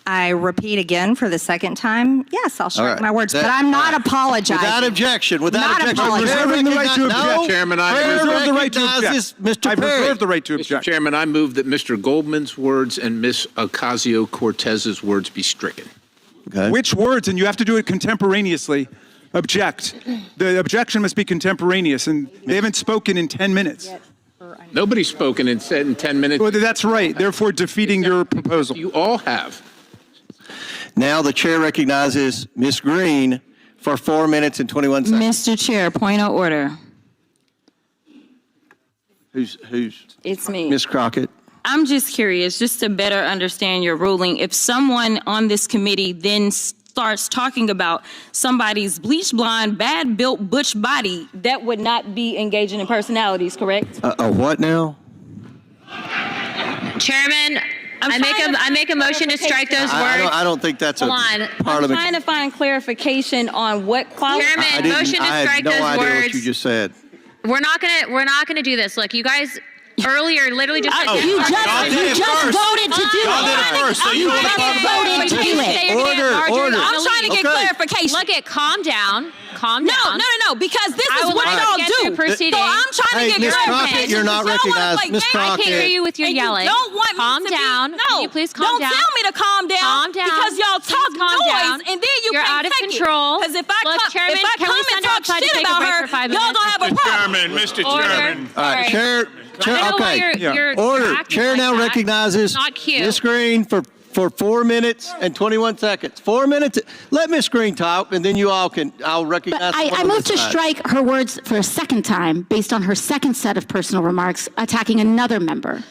[SPEAKER 4] I repeat again for the second time. Yes, I'll strike
[SPEAKER 24] right.
[SPEAKER 4] my words, but I'm not apologizing.
[SPEAKER 24] Without objection.
[SPEAKER 4] Not apologizing.
[SPEAKER 2] Reserving the right to object.
[SPEAKER 9] Chairman, I
[SPEAKER 2] reserve the right to object.
[SPEAKER 24] Mr.
[SPEAKER 2] I
[SPEAKER 24] Perry.
[SPEAKER 2] reserve the right to
[SPEAKER 9] Mr.
[SPEAKER 2] object.
[SPEAKER 9] Chairman, I move that Mr. Goldman's words and Ms. Ocasio-Cortez's words be stricken.
[SPEAKER 24] Okay.
[SPEAKER 2] Which words? And you have to do it contemporaneously. Object. The objection must be contemporaneous, and they haven't spoken in 10 minutes.
[SPEAKER 9] Nobody's spoken in 10 minutes.
[SPEAKER 2] Well, that's right. Therefore, defeating your proposal.
[SPEAKER 9] You all have.
[SPEAKER 24] Now the chair recognizes Ms. Green for 4 minutes and 21 seconds.
[SPEAKER 11] Mr. Chair, point of order.
[SPEAKER 24] Who's
[SPEAKER 11] It's me.
[SPEAKER 24] Ms. Crockett?
[SPEAKER 11] I'm just curious, just to better understand your ruling. If someone on this committee then starts talking about somebody's bleach blonde, bad built butch body, that would not be engaging in personalities, correct?
[SPEAKER 24] What now?
[SPEAKER 6] Chairman, I make a motion to strike those words.
[SPEAKER 24] I don't think that's
[SPEAKER 6] Hold
[SPEAKER 24] a
[SPEAKER 6] on.
[SPEAKER 24] part
[SPEAKER 11] I'm
[SPEAKER 24] of it.
[SPEAKER 11] trying to find clarification on what qualifies.
[SPEAKER 6] Chairman, motion to
[SPEAKER 24] I
[SPEAKER 6] strike
[SPEAKER 24] had no
[SPEAKER 6] those
[SPEAKER 24] idea
[SPEAKER 6] words.
[SPEAKER 24] what you just said.
[SPEAKER 6] We're not gonna do this. Look, you guys earlier literally just.
[SPEAKER 25] You just voted to do
[SPEAKER 24] Y'all did it
[SPEAKER 25] it.
[SPEAKER 24] first, so you
[SPEAKER 25] just voted to do it.
[SPEAKER 24] Order.
[SPEAKER 11] I'm trying to get clarification.
[SPEAKER 6] Look at calm down.
[SPEAKER 11] No, because this is what y'all do.
[SPEAKER 6] Proceeding.
[SPEAKER 11] So I'm trying to get
[SPEAKER 24] Ms.
[SPEAKER 11] clarification.
[SPEAKER 24] Crockett, you're not
[SPEAKER 11] Y'all wanna
[SPEAKER 24] recognized.
[SPEAKER 11] play
[SPEAKER 24] Ms.
[SPEAKER 11] games.
[SPEAKER 24] Crockett.
[SPEAKER 6] I can't hear you with your
[SPEAKER 11] And
[SPEAKER 6] yelling.
[SPEAKER 11] You don't want
[SPEAKER 6] calm
[SPEAKER 11] me to
[SPEAKER 6] down.
[SPEAKER 11] Be,
[SPEAKER 6] Can you please calm down?
[SPEAKER 11] Don't tell me to calm down.
[SPEAKER 6] Calm down.
[SPEAKER 11] Because y'all talk
[SPEAKER 6] calm
[SPEAKER 11] noise,
[SPEAKER 6] down.
[SPEAKER 11] and then you
[SPEAKER 6] You're
[SPEAKER 11] can't
[SPEAKER 6] out of
[SPEAKER 11] take
[SPEAKER 6] control.
[SPEAKER 11] Because if I
[SPEAKER 6] Look, Chairman,
[SPEAKER 11] if I
[SPEAKER 6] can
[SPEAKER 11] come
[SPEAKER 6] we
[SPEAKER 11] and
[SPEAKER 6] send
[SPEAKER 11] talk
[SPEAKER 6] outside to
[SPEAKER 11] shit
[SPEAKER 6] take a
[SPEAKER 11] about
[SPEAKER 6] break
[SPEAKER 11] her,
[SPEAKER 6] for 5
[SPEAKER 11] y'all gonna have a problem.
[SPEAKER 9] Mr.
[SPEAKER 6] Order.
[SPEAKER 9] Chairman.
[SPEAKER 24] All right, Chair,
[SPEAKER 6] I know why
[SPEAKER 24] okay.
[SPEAKER 6] you're
[SPEAKER 24] Order.
[SPEAKER 6] acting
[SPEAKER 24] Chair
[SPEAKER 6] like
[SPEAKER 24] now
[SPEAKER 6] that.
[SPEAKER 24] recognizes
[SPEAKER 6] Not cute.
[SPEAKER 24] Ms. Green for 4 minutes and 21 seconds. 4 minutes. Let Ms. Green talk, and then I'll recognize.
[SPEAKER 25] But I move to strike her words for a second time based on her second set of personal remarks attacking another member.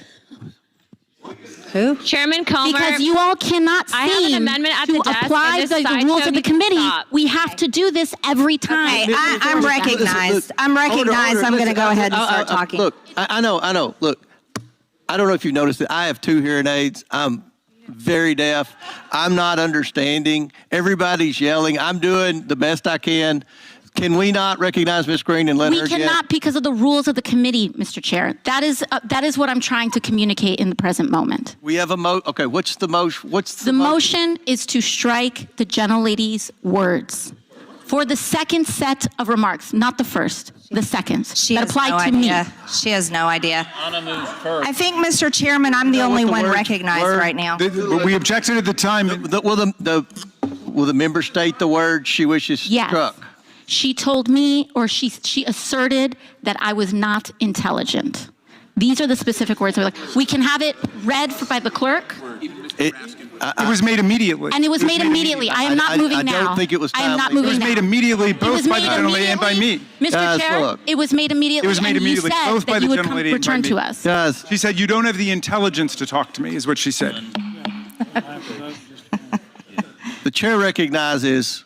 [SPEAKER 4] Who?
[SPEAKER 6] Chairman Comer.
[SPEAKER 25] Because you all cannot
[SPEAKER 6] I have an
[SPEAKER 25] seem
[SPEAKER 6] amendment at
[SPEAKER 25] to
[SPEAKER 6] the desk,
[SPEAKER 25] apply
[SPEAKER 6] and this
[SPEAKER 25] the rules
[SPEAKER 6] sideshow
[SPEAKER 25] of the
[SPEAKER 6] needs to
[SPEAKER 25] committee.
[SPEAKER 6] stop.
[SPEAKER 25] We have to do this every time.
[SPEAKER 4] Okay, I'm recognized. I'm recognized. I'm going to go ahead and start talking.
[SPEAKER 24] Look, I know. Look, I don't know if you've noticed it. I have 2 hearing aids. I'm very deaf. I'm not understanding. Everybody's yelling. I'm doing the best I can. Can we not recognize Ms. Green and let her
[SPEAKER 25] We cannot because of the rules of the committee, Mr. Chair. That is what I'm trying to communicate in the present moment.
[SPEAKER 24] We have a okay, what's the motion?
[SPEAKER 25] The motion is to strike the gentlelady's words for the second set of remarks, not the first, the second. That apply to me.
[SPEAKER 4] She has no idea. I think, Mr. Chairman, I'm the only one recognized right now.
[SPEAKER 2] We objected at the time.
[SPEAKER 24] Will the member state the word she wishes struck?
[SPEAKER 25] She told me, or she asserted that I was not intelligent. These are the specific words. We can have it read by the clerk.
[SPEAKER 2] It was made immediately.
[SPEAKER 25] And it was made immediately. I am not moving now.
[SPEAKER 24] I don't think it was
[SPEAKER 25] I am not
[SPEAKER 24] timely.
[SPEAKER 25] moving now.
[SPEAKER 2] It was made immediately, both by the gentlelady and by me.
[SPEAKER 25] Mr. Chair, it was made immediately.
[SPEAKER 2] It was made immediately,
[SPEAKER 25] and you
[SPEAKER 2] both
[SPEAKER 25] said
[SPEAKER 2] by
[SPEAKER 25] that
[SPEAKER 2] the
[SPEAKER 25] you would
[SPEAKER 2] gentlelady and by
[SPEAKER 25] return
[SPEAKER 2] me.
[SPEAKER 25] to us.
[SPEAKER 2] She said, you don't have the intelligence to talk to me, is what she said.
[SPEAKER 24] The chair recognizes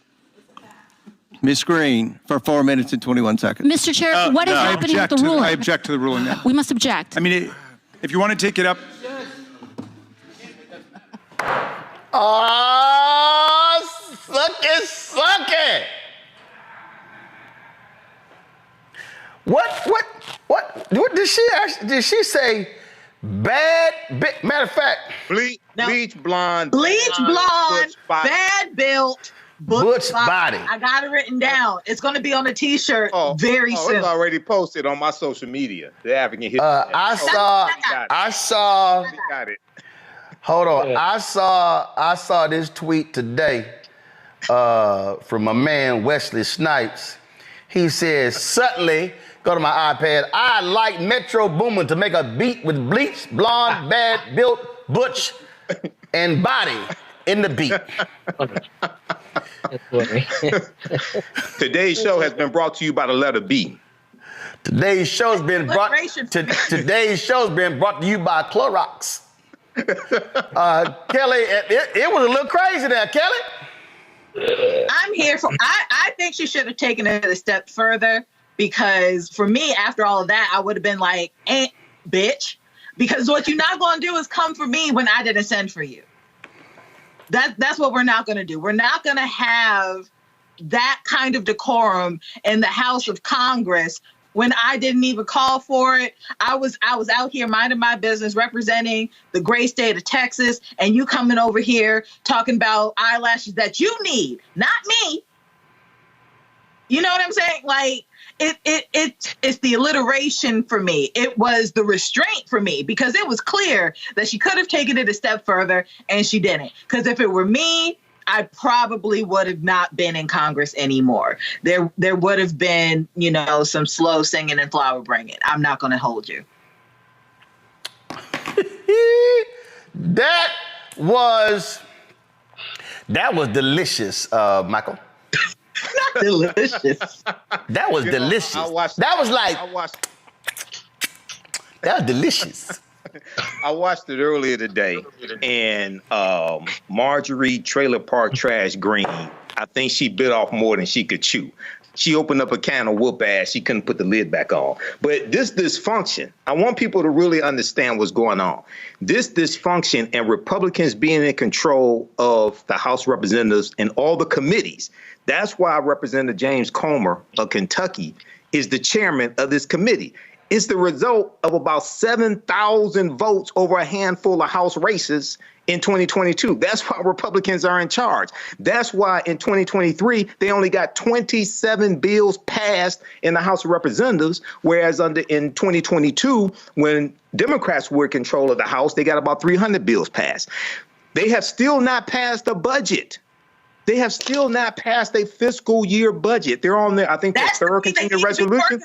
[SPEAKER 24] Ms. Green for 4 minutes and 21 seconds.
[SPEAKER 25] Mr. Chair, what is happening with the ruling?
[SPEAKER 2] I object to the ruling now.
[SPEAKER 25] We must object.
[SPEAKER 2] I mean, if you want to take it up.
[SPEAKER 1] Suck it. What did she actually, did she say? Matter of fact.
[SPEAKER 21] Bleach Blonde.
[SPEAKER 10] Bleach Blonde, bad built,
[SPEAKER 1] Butch Body.
[SPEAKER 10] I got it written down. It's going to be on a T-shirt very soon.
[SPEAKER 21] It's already posted on my social media. The African history.
[SPEAKER 1] I saw.
[SPEAKER 21] Got it.
[SPEAKER 1] Hold on. I saw this tweet today from my man Wesley Snipes. He says, subtly, Go to my iPad. I like Metro Boomin to make a beat with Bleach Blonde, Bad Built, Butch, and Body in the beat.
[SPEAKER 13] Today's show has been brought to you by the letter B.
[SPEAKER 1] Today's show's been brought to you by Clorox. Kelly, it was a little crazy there, Kelly.
[SPEAKER 10] I'm here for. I think she should have taken it a step further, because for me, after all of that, I would have been like, bitch, because what you're not going to do is come for me when I didn't send for you. That's what we're not going to do. We're not going to have that kind of decorum in the House of Congress when I didn't even call for it. I was out here minding my business, representing the great state of Texas, and you coming over here talking about eyelashes that you need, not me. You know what I'm saying? Like, it's the alliteration for me. It was the restraint for me, because it was clear that she could have taken it a step further, and she didn't. Because if it were me, I probably would have not been in Congress anymore. There would have been, some slow singing and flower bringing. I'm not going to hold you.
[SPEAKER 1] That was delicious, Michael.
[SPEAKER 10] Not delicious.
[SPEAKER 1] That was delicious. That was delicious.
[SPEAKER 13] I watched it earlier today, and Marjorie Trailer Park Trash Green, I think she bit off more than she could chew. She opened up a can of whoop ass. She couldn't put the lid back on. But this dysfunction, I want people to really understand what's going on. This dysfunction and Republicans being in control of the House of Representatives and all the committees. That's why Representative James Comer of Kentucky is the chairman of this committee. It's the result of about 7,000 votes over a handful of House races in 2022. That's why Republicans are in charge. That's why in 2023, they only got 27 bills passed in the House of Representatives, whereas in 2022, when Democrats were in control of the House, they got about 300 bills passed. They have still not passed a budget. They have still not passed a fiscal year budget. They're on there. I think their third continuing resolution.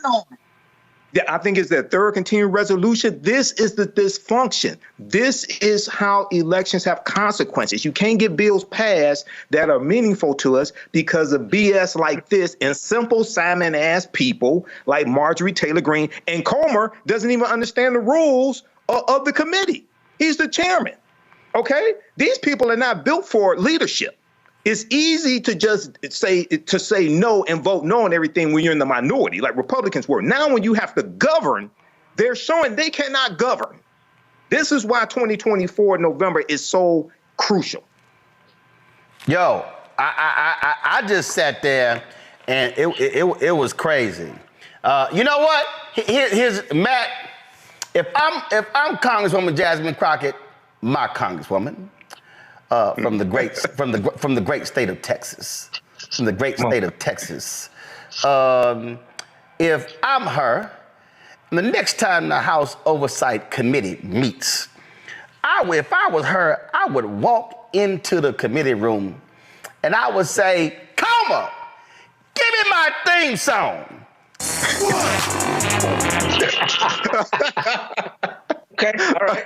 [SPEAKER 13] Yeah, I think it's their third continuing resolution. This is the dysfunction. This is how elections have consequences. You can't get bills passed that are meaningful to us because of BS like this and simple Simon-ass people like Marjorie Taylor Greene. And Comer doesn't even understand the rules of the committee. He's the chairman. Okay? These people are not built for leadership. It's easy to just say no and vote no on everything when you're in the minority, like Republicans were. Now, when you have to govern, they're showing they cannot govern. This is why 2024 November is so crucial.
[SPEAKER 1] Yo, I just sat there and it was crazy. You know what? Here's Matt. If I'm Congresswoman Jasmine Crockett, my Congresswoman. From the great state of Texas, if I'm her, the next time the House Oversight Committee meets, if I was her, I would walk into the committee room and I would say, Comer, give me my theme song.
[SPEAKER 14] Okay, all right.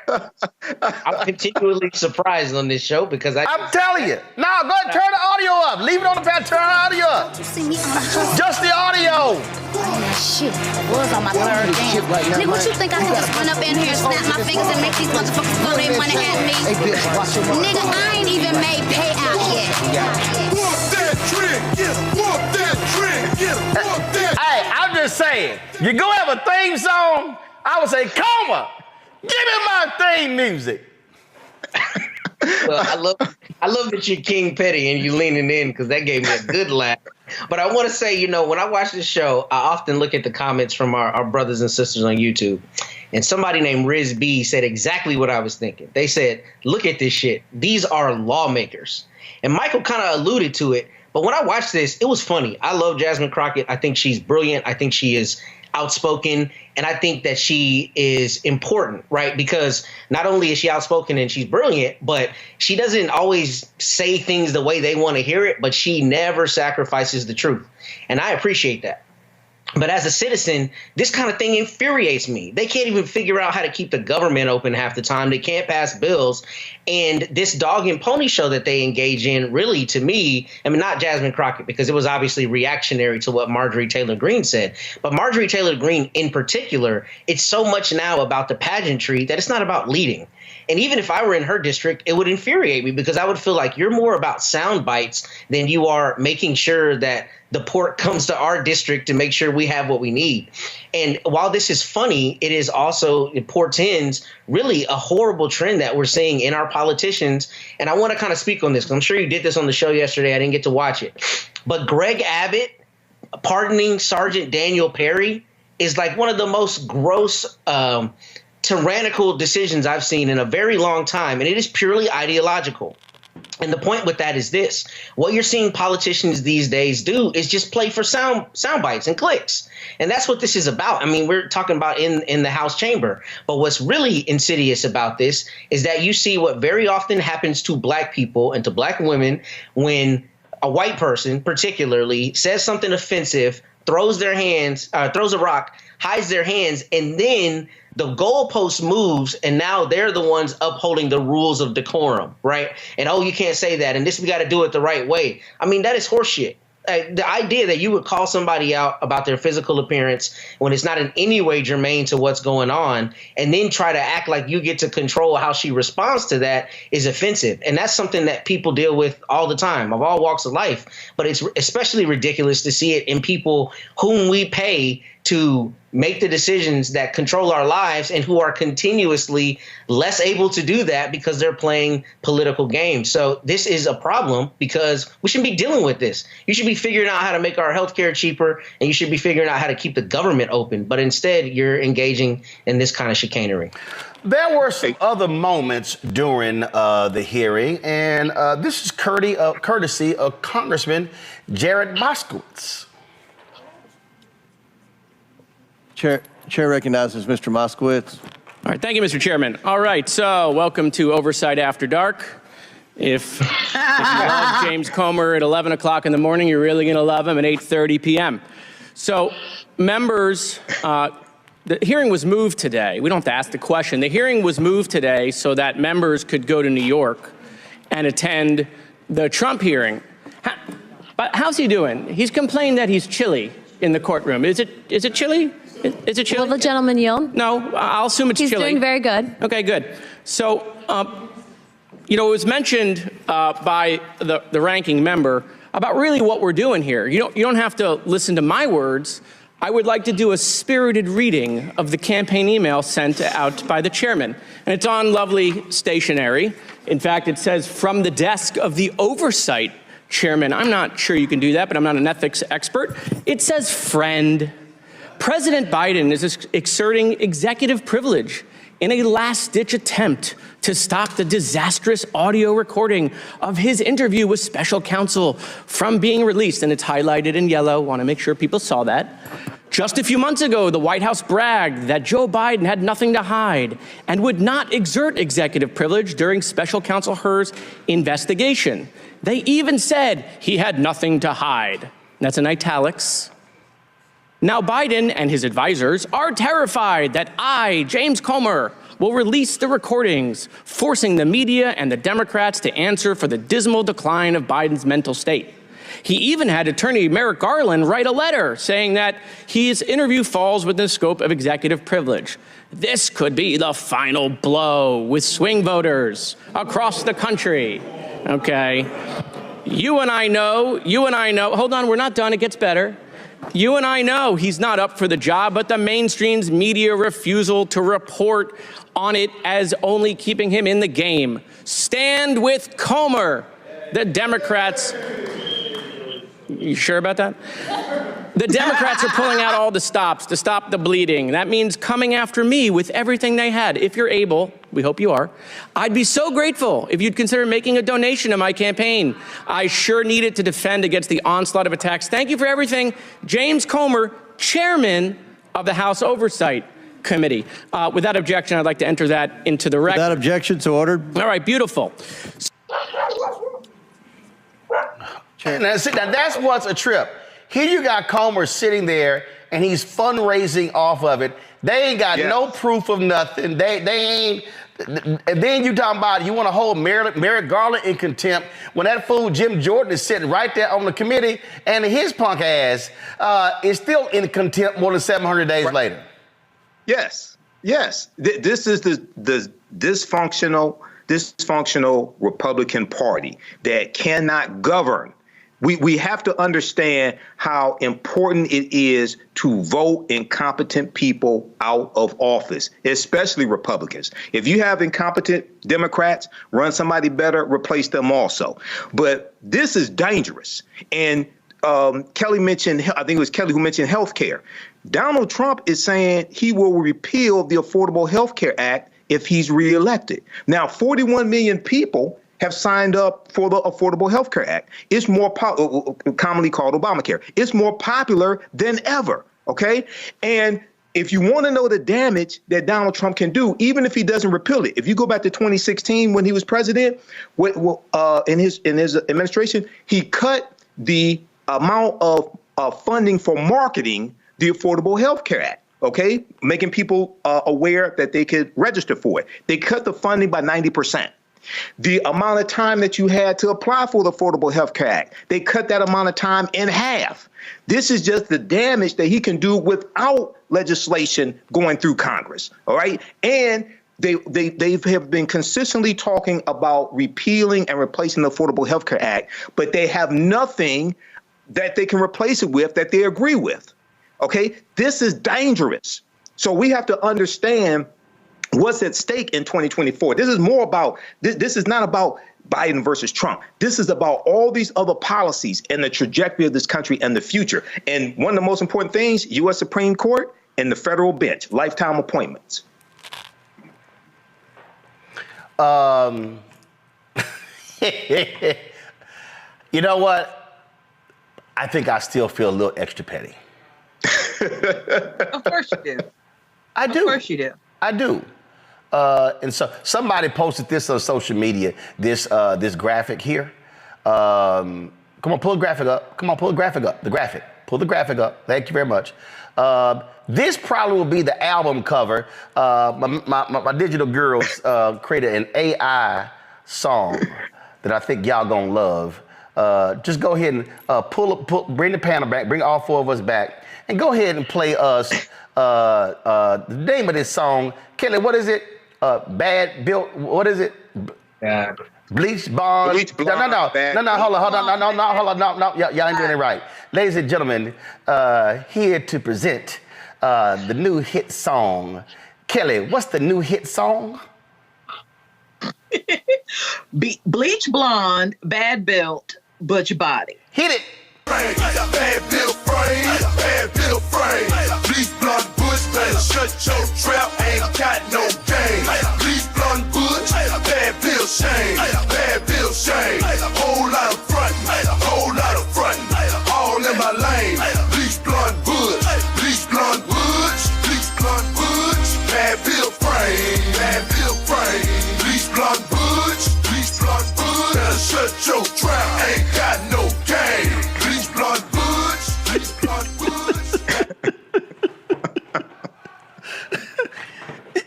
[SPEAKER 14] I'm continually surprised on this show because
[SPEAKER 1] I'm telling you. Now, go ahead and turn the audio up. Leave it on the pad, turn the audio up. Just the audio.
[SPEAKER 25] Shit, I was on my third dance. Nigga, what you think I can just run up in here, snap my fingers, and make these motherfuckers throw their money at me? Nigga, I ain't even made payout yet.
[SPEAKER 15] Whoop that trick, whoop that trick, whoop that.
[SPEAKER 1] Hey, I'm just saying, you go have a theme song, I would say, Comer, give me my theme music.
[SPEAKER 14] Well, I love that you're King Petty and you leaning in because that gave me a good laugh. But I want to say, when I watch this show, I often look at the comments from our brothers and sisters on YouTube. And somebody named Riz B said exactly what I was thinking. They said, look at this shit. These are lawmakers. And Michael kind of alluded to it. But when I watched this, it was funny. I love Jasmine Crockett. I think she's brilliant. I think she is outspoken. And I think that she is important, right? Because not only is she outspoken and she's brilliant, but she doesn't always say things the way they want to hear it, but she never sacrifices the truth. And I appreciate that. But as a citizen, this kind of thing infuriates me. They can't even figure out how to keep the government open half the time. They can't pass bills. And this dog and pony show that they engage in, really, to me, I mean, not Jasmine Crockett, because it was obviously reactionary to what Marjorie Taylor Greene said. But Marjorie Taylor Greene in particular, it's so much now about the pageantry that it's not about leading. And even if I were in her district, it would infuriate me because I would feel like you're more about sound bites than you are making sure that the port comes to our district to make sure we have what we need. And while this is funny, it is also, it portends really a horrible trend that we're seeing in our politicians. And I want to kind of speak on this because I'm sure you did this on the show yesterday. I didn't get to watch it. But Greg Abbott pardoning Sergeant Daniel Perry is like one of the most gross tyrannical decisions I've seen in a very long time, and it is purely ideological. And the point with that is this: what you're seeing politicians these days do is just play for sound bites and clicks. And that's what this is about. I mean, we're talking about in the House chamber. But what's really insidious about this is that you see what very often happens to black people and to black women when a white person particularly says something offensive, throws a rock, hides their hands, and then the goalpost moves, and now they're the ones upholding the rules of decorum, right? And, oh, you can't say that, and this, we got to do it the right way. I mean, that is horseshit. The idea that you would call somebody out about their physical appearance when it's not in any way germane to what's going on, and then try to act like you get to control how she responds to that is offensive. And that's something that people deal with all the time, of all walks of life. But it's especially ridiculous to see it in people whom we pay to make the decisions that control our lives and who are continuously less able to do that because they're playing political games. So this is a problem because we shouldn't be dealing with this. You should be figuring out how to make our healthcare cheaper, and you should be figuring out how to keep the government open. But instead, you're engaging in this kind of chicanery.
[SPEAKER 1] There were some other moments during the hearing, and this is courtesy of Congressman Jared Moskowitz.
[SPEAKER 24] Chair recognizes Mr. Moskowitz.
[SPEAKER 12] All right, thank you, Mr. Chairman. All right, so welcome to Oversight After Dark. If you love James Comer at 11 o'clock in the morning, you're really going to love him at 8:30 p.m. So, members, the hearing was moved today. We don't have to ask the question. The hearing was moved today so that members could go to New York and attend the Trump hearing. But how's he doing? He's complained that he's chilly in the courtroom. Is it chilly? Is it chilly?
[SPEAKER 16] Will the gentleman yield?
[SPEAKER 12] No, I'll assume it's chilly.
[SPEAKER 16] He's doing very good.
[SPEAKER 12] Okay, good. So, it was mentioned by the ranking member about really what we're doing here. You don't have to listen to my words. I would like to do a spirited reading of the campaign email sent out by the chairman. And it's on lovely stationery. In fact, it says, from the desk of the oversight chairman. I'm not sure you can do that, but I'm not an ethics expert. It says, friend. President Biden is exerting executive privilege in a last-ditch attempt to stop the disastrous audio recording of his interview with special counsel from being released. And it's highlighted in yellow. Want to make sure people saw that. Just a few months ago, the White House bragged that Joe Biden had nothing to hide and would not exert executive privilege during special counsel Hur's investigation. They even said he had nothing to hide. That's in italics. Now Biden and his advisors are terrified that I, James Comer, will release the recordings, forcing the media and the Democrats to answer for the dismal decline of Biden's mental state. He even had attorney Merrick Garland write a letter saying that his interview falls within the scope of executive privilege. This could be the final blow with swing voters across the country. Okay. You and I know, hold on, we're not done, it gets better. You and I know he's not up for the job, but the mainstream's media refusal to report on it as only keeping him in the game. Stand with Comer. The Democrats, you sure about that? The Democrats are pulling out all the stops to stop the bleeding. That means coming after me with everything they had. If you're able, we hope you are, I'd be so grateful if you'd consider making a donation to my campaign. I sure need it to defend against the onslaught of attacks. Thank you for everything. James Comer, chairman of the House Oversight Committee. Without objection, I'd like to enter that into the record.
[SPEAKER 24] Without objection, so ordered.
[SPEAKER 12] All right, beautiful.
[SPEAKER 1] Now, that's what's a trip. Here you got Comer sitting there and he's fundraising off of it. They ain't got no proof of nothing. They ain't. And then you talking about you want to hold Merrick Garland in contempt when that fool Jim Jordan is sitting right there on the committee, and his punk ass is still in contempt more than 700 days later.
[SPEAKER 13] Yes. This is the dysfunctional Republican Party that cannot govern. We have to understand how important it is to vote incompetent people out of office, especially Republicans. If you have incompetent Democrats, run somebody better, replace them also. But this is dangerous. And Kelly mentioned, I think it was Kelly who mentioned health care. Donald Trump is saying he will repeal the Affordable Health Care Act if he's reelected. Now, 41 million people have signed up for the Affordable Health Care Act. It's more commonly called Obamacare. It's more popular than ever, okay? And if you want to know the damage that Donald Trump can do, even if he doesn't repeal it, if you go back to 2016 when he was president, in his administration, he cut the amount of funding for marketing the Affordable Health Care Act, okay? Making people aware that they could register for it. They cut the funding by 90%. The amount of time that you had to apply for the Affordable Health Care Act, they cut that amount of time in half. This is just the damage that he can do without legislation going through Congress, all right? And they have been consistently talking about repealing and replacing the Affordable Health Care Act, but they have nothing that they can replace it with that they agree with, okay? This is dangerous. So we have to understand what's at stake in 2024. This is more about, this is not about Biden versus Trump. This is about all these other policies and the trajectory of this country and the future. And one of the most important things, U.S. Supreme Court and the federal bench, lifetime appointments.
[SPEAKER 1] You know what? I think I still feel a little extra petty.
[SPEAKER 10] Of course you do.
[SPEAKER 1] I do.
[SPEAKER 10] Of course you do.
[SPEAKER 1] I do. And so somebody posted this on social media, this graphic here. Come on, pull the graphic up. Come on, pull the graphic up. The graphic. Pull the graphic up. Thank you very much. This probably will be the album cover. My digital girls created an AI song that I think y'all gonna love. Just go ahead and bring the panel back, bring all four of us back, and go ahead and play us the name of this song. Kelly, what is it? Bad Built, what is it? Bleach Blonde.
[SPEAKER 13] Bleach Blonde.
[SPEAKER 1] No, hold on. Y'all ain't doing it right. Ladies and gentlemen, here to present the new hit song. Kelly, what's the new hit song?
[SPEAKER 10] Bleach Blonde, Bad Built, Butch Body.
[SPEAKER 1] Hit it.
[SPEAKER 15] Bad built frame, bad built frame. Bleach Blonde, Butch, better shut your trap, ain't got no game. Bleach Blonde, Butch, bad built shame, bad built shame. Whole lot of frontin', whole lot of frontin', all in my lane. Bleach Blonde, Butch, Bleach Blonde, Butch, Bleach Blonde, Butch, bad built frame, bad built frame. Bleach Blonde, Butch, Bleach Blonde, Butch, better shut your trap, ain't got no game. Bleach Blonde, Butch, Bleach Blonde, Butch.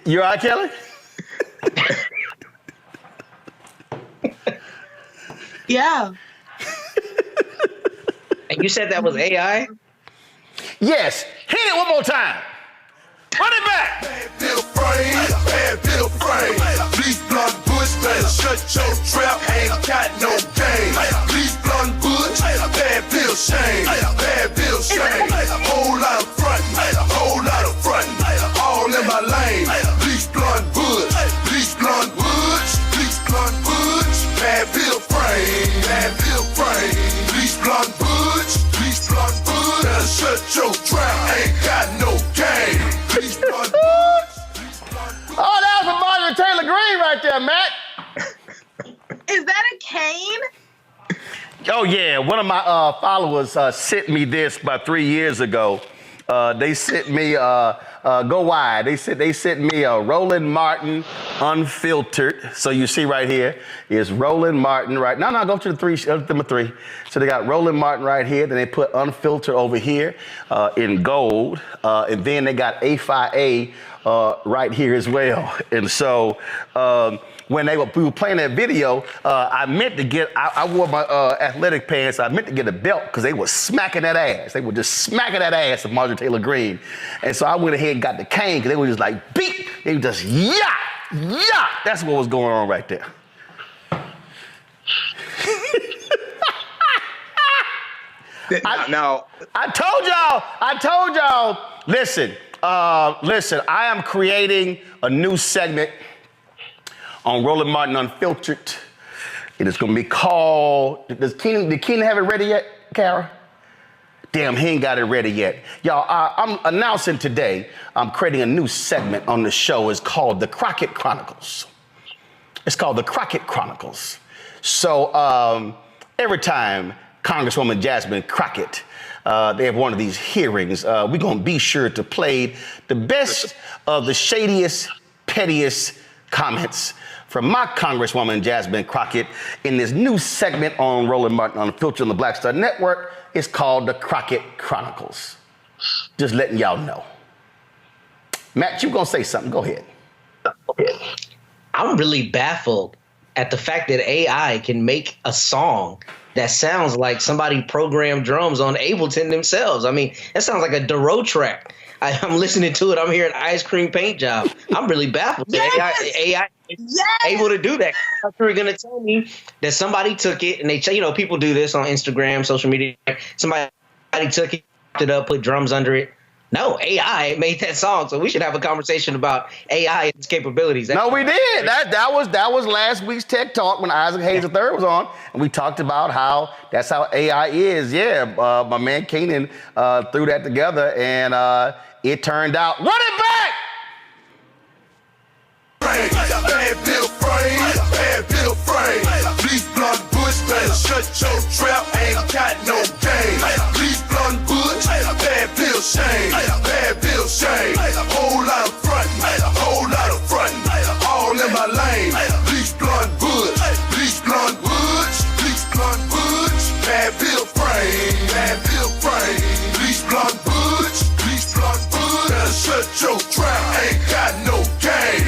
[SPEAKER 1] You all right, Kelly?
[SPEAKER 10] Yeah.
[SPEAKER 14] And you said that was AI?
[SPEAKER 1] Yes. Hit it one more time. Run it back.
[SPEAKER 15] Bad built frame, bad built frame. Bleach Blonde, Butch, better shut your trap, ain't got no game. Bleach Blonde, Butch, bad built shame, bad built shame. Whole lot of frontin', whole lot of frontin', all in my lane. Bleach Blonde, Butch, Bleach Blonde, Butch, Bleach Blonde, Butch, bad built frame, bad built frame. Bleach Blonde, Butch, Bleach Blonde, Butch, better shut your trap, ain't got no game. Bleach Blonde, Butch, Bleach Blonde, Butch.
[SPEAKER 1] Oh, that was from Marjorie Taylor Greene right there, Matt.
[SPEAKER 10] Is that a cane?
[SPEAKER 1] Oh, yeah. One of my followers sent me this about 3 years ago. They sent me a Go wide. They sent me a Roland Martin unfiltered. So you see right here is Roland Martin, right? No, go to the number 3. So they got Roland Martin right here. Then they put unfiltered over here in gold. And then they got A5A right here as well. And so when we were playing that video, I meant to get, I wore my athletic pants. I meant to get a belt because they were smacking that ass. They were just smacking that ass of Marjorie Taylor Greene. And so I went ahead and got the cane because they were just like, beep. They were just, yeah. That's what was going on right there.
[SPEAKER 13] Now,
[SPEAKER 1] I told y'all, listen, I am creating a new segment on Roland Martin Unfiltered. It is going to be called, did Keenan have it ready yet, Kara? Damn, he ain't got it ready yet. Y'all, I'm announcing today, I'm creating a new segment on the show. It's called The Crockett Chronicles. It's called The Crockett Chronicles. So every time Congresswoman Jasmine Crockett, they have one of these hearings, we're going to be sure to play the best of the shadiest, pettiest comments from my Congresswoman Jasmine Crockett in this new segment on Roland Martin Unfiltered on the Black Star Network. It's called The Crockett Chronicles. Just letting y'all know. Matt, you gonna say something? Go ahead.
[SPEAKER 14] I'm really baffled at the fact that AI can make a song that sounds like somebody programmed drums on Ableton themselves. I mean, that sounds like a Dero track. I'm listening to it. I'm hearing Ice Cream Paint Job. I'm really baffled that AI is able to do that. You're going to tell me that somebody took it and people do this on Instagram, social media. Somebody took it, chopped it up, put drums under it. No, AI made that song, so we should have a conversation about AI and its capabilities.
[SPEAKER 1] No, we did. That was last week's Tech Talk when Isaac Hayes III was on, and we talked about how that's how AI is. Yeah, my man Keenan threw that together, and it turned out. Run it back!
[SPEAKER 15] Bad Bill frame. Bleach Blonde Butch, better shut your trap, ain't got no game. Bleach Blonde Butch, Bad Bill shame. Whole lot of frontin', all in my lane. Bleach Blonde Butch, Bad Bill frame. Bleach Blonde Butch, better shut your trap, ain't got no game.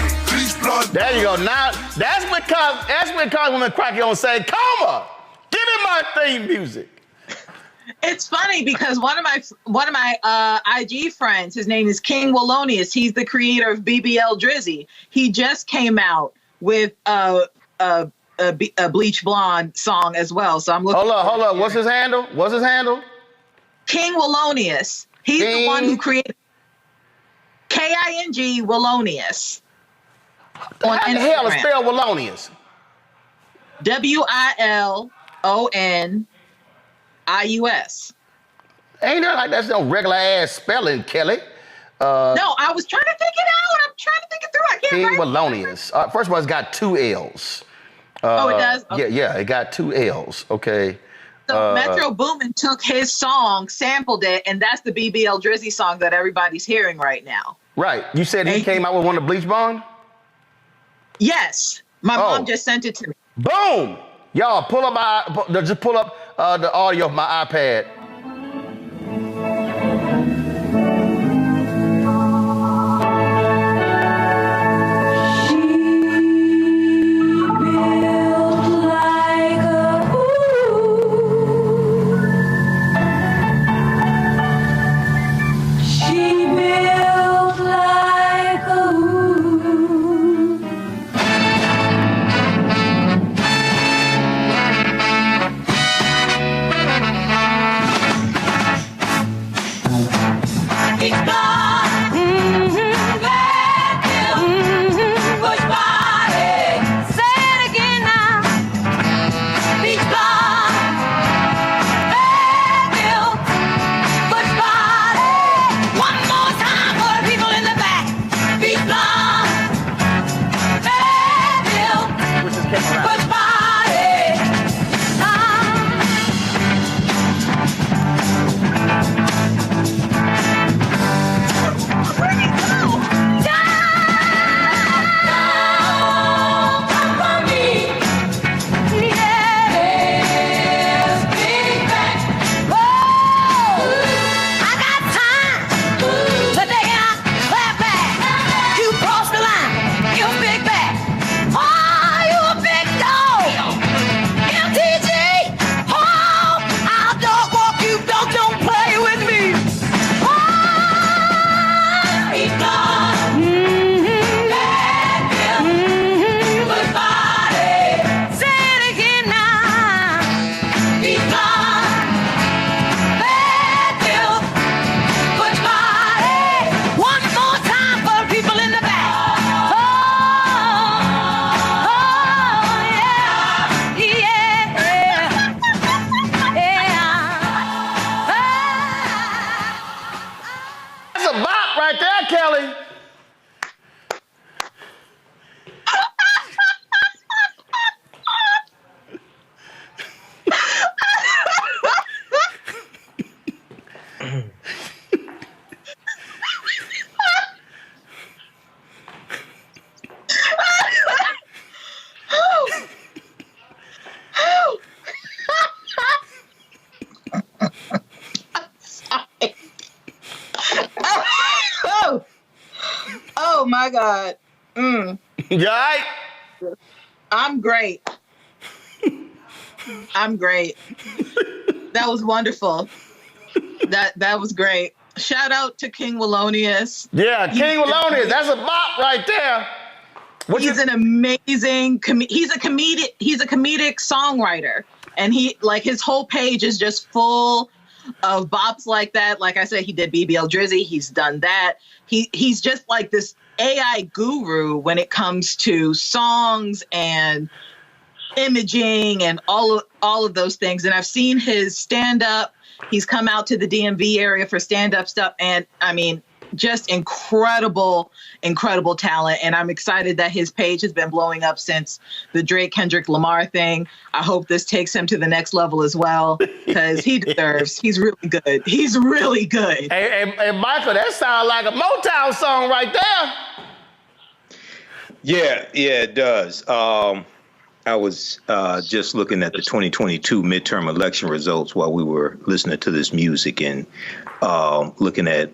[SPEAKER 1] There you go. Now that's because Congresswoman Crockett don't say, "Coma, give me my theme music."
[SPEAKER 10] It's funny because one of my IG friends, his name is King Wallonius. He's the creator of BBL Drizzy. He just came out with a Bleach Blonde song as well. So I'm looking.
[SPEAKER 1] Hold up. What's his handle?
[SPEAKER 10] King Wallonius. He's the one who created King Wallonius.
[SPEAKER 1] How the hell is spell Wallonius?
[SPEAKER 10] WILONIUS.
[SPEAKER 1] Ain't that like that's no regular ass spelling, Kelly?
[SPEAKER 10] No, I was trying to think it out. I'm trying to think it through. I can't
[SPEAKER 1] King Wallonius. First of all, it's got 2 L's.
[SPEAKER 10] Oh, it does? Okay.
[SPEAKER 1] Yeah, it got 2 L's. Okay.
[SPEAKER 10] So Metro Boomin took his song, sampled it, and that's the BBL Drizzy song that everybody's hearing right now.
[SPEAKER 1] Right. You said he came out with one of Bleach Blonde?
[SPEAKER 10] Yes. My mom just sent it to me.
[SPEAKER 1] Boom! Y'all, pull up the audio of my iPad.
[SPEAKER 10] my God.
[SPEAKER 1] You all right?
[SPEAKER 10] I'm great. I'm great. That was wonderful. That was great. Shout out to King Wallonius.
[SPEAKER 1] Yeah, King Wallonius. That's a bop right there.
[SPEAKER 10] He's an amazing he's a comedic songwriter, and his whole page is just full of bops like that. Like I said, he did BBL Drizzy. He's done that. He's just like this AI guru when it comes to songs and imaging and all of those things. And I've seen his stand up. He's come out to the DMV area for stand up stuff, and I mean, just incredible talent. And I'm excited that his page has been blowing up since the Drake Kendrick Lamar thing. I hope this takes him to the next level as well, because he deserves. He's really good. He's really good.
[SPEAKER 1] Hey, Michael, that sounds like a Motown song right there.
[SPEAKER 13] Yeah, it does. I was just looking at the 2022 midterm election results while we were listening to this music, and looking at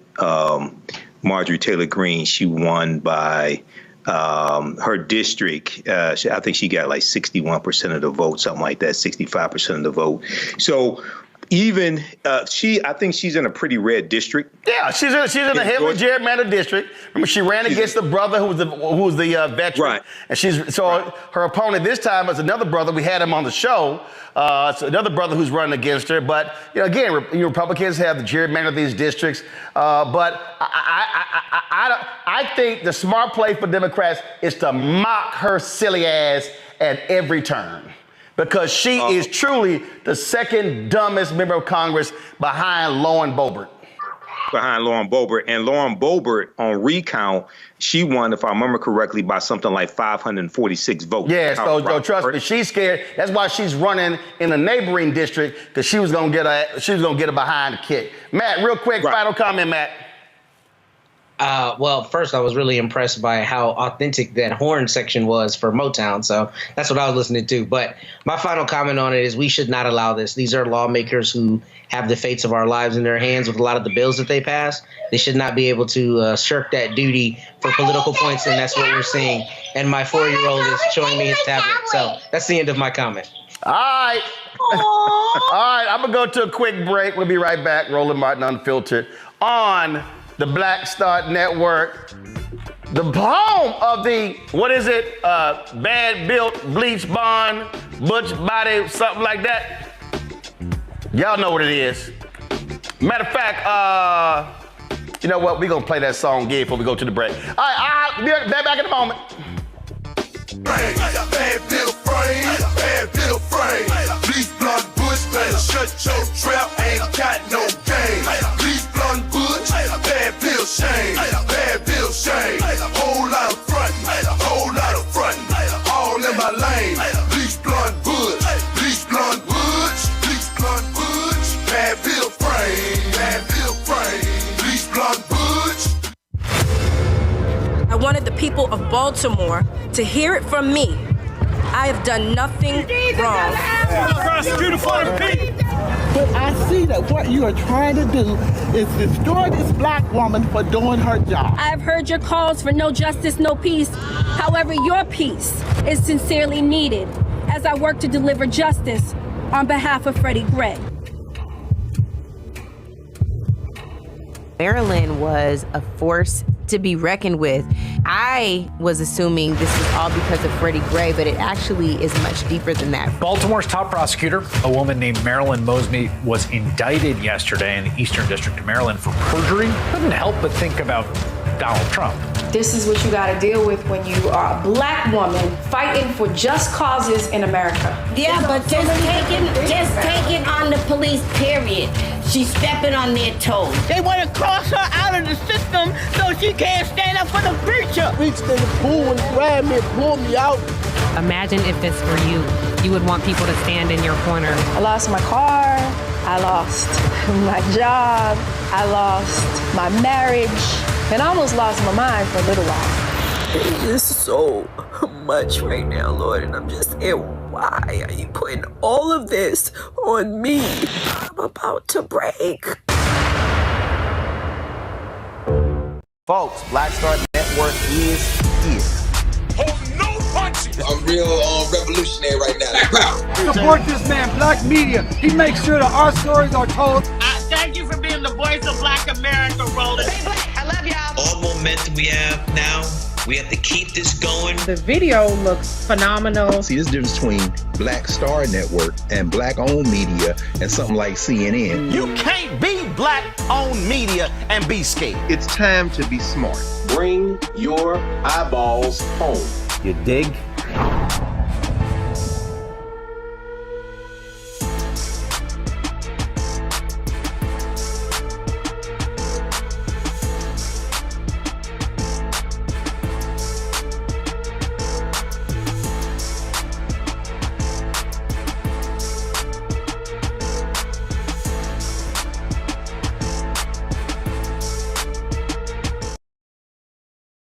[SPEAKER 13] Marjorie Taylor Greene. She won by her district. I think she got like 61% of the vote, something like that, 65% of the vote. So even I think she's in a pretty red district.
[SPEAKER 1] Yeah, she's in a heavily gerrymandered district. Remember, she ran against the brother who was the veteran, right? And her opponent this time is another brother. We had him on the show. So another brother who's running against her. But again, Republicans have the gerrymander of these districts. But I think the smart play for Democrats is to mock her silly ass at every turn, because she is truly the second dumbest member of Congress behind Lauren Boebert.
[SPEAKER 13] And Lauren Boebert, on recount, she won, if I remember correctly, by something like 546 votes.
[SPEAKER 1] Yeah, so trust me, she's scared. That's why she's running in a neighboring district, because she was gonna get a behind the kick. Matt, real quick, final comment, Matt.
[SPEAKER 14] Well, first, I was really impressed by how authentic that horn section was for Motown. So that's what I was listening to. But my final comment on it is we should not allow this. These are lawmakers who have the fates of our lives in their hands with a lot of the bills that they pass. They should not be able to shirk that duty for political points. And that's what we're seeing. And my 4-year-old is showing me his tablet. So that's the end of my comment.
[SPEAKER 1] All right. All right. I'm going to go to a quick break. We'll be right back. Roland Martin Unfiltered on the Black Star Network, the home of the, bad built, Bleach Blonde, Butch Body, something like that. Y'all know what it is. Matter of fact, you know what? We're going to play that song again before we go to the break. All right, I'll be back in a moment.
[SPEAKER 15] Bad bill frame, Bleach Blonde Butch, better shut your trap, ain't got no game. Bleach Blonde Butch, bad bill shame, whole lot of frontin', all in my lane. Bleach Blonde Butch, bad bill frame, Bleach Blonde Butch.
[SPEAKER 3] I wanted the people of Baltimore to hear it from me. I have done nothing wrong.
[SPEAKER 16] But I see that what you are trying to do is destroy this black woman for doing her job.
[SPEAKER 3] I've heard your calls for no justice, no peace. However, your peace is sincerely needed as I work to deliver justice on behalf of Freddie Gray.
[SPEAKER 17] Maryland was a force to be reckoned with. I was assuming this was all because of Freddie Gray, but it actually is much deeper than that.
[SPEAKER 19] Baltimore's top prosecutor, a woman named Marilyn Mosby, was indicted yesterday in the Eastern District of Maryland for perjury. Couldn't help but think about Donald Trump.
[SPEAKER 20] This is what you got to deal with when you are a black woman fighting for just causes in America.
[SPEAKER 26] Yeah, but just take it on the police, period. She's stepping on their toes.
[SPEAKER 16] They want to cross her out of the system so she can't stand up for the preacher. Reached in the pool and grabbed me and pulled me out.
[SPEAKER 27] Imagine if this were you. You would want people to stand in your corner.
[SPEAKER 20] I lost my car. I lost my job. I lost my marriage. And I almost lost my mind for a little while.
[SPEAKER 28] It is so much right now, Lord, and I'm just saying, why are you putting all of this on me? I'm about to break.
[SPEAKER 1] Folks, Black Star Network
[SPEAKER 5] network is.
[SPEAKER 15] Hold no punches.
[SPEAKER 5] I'm real revolutionary right now.
[SPEAKER 16] Support this man, Black Media. He makes sure that our stories are told. Thank you for being the voice of Black America, Roland. Hey, Black, I love y'all.
[SPEAKER 5] All momentum we have now, we have to keep this going.
[SPEAKER 7] The video looks phenomenal.
[SPEAKER 8] See, this difference between Black Star Network and Black-owned media and something like CNN.
[SPEAKER 1] You can't be Black-owned media and be scared.
[SPEAKER 8] It's time to be smart.
[SPEAKER 5] Bring your eyeballs home.
[SPEAKER 8] You dig?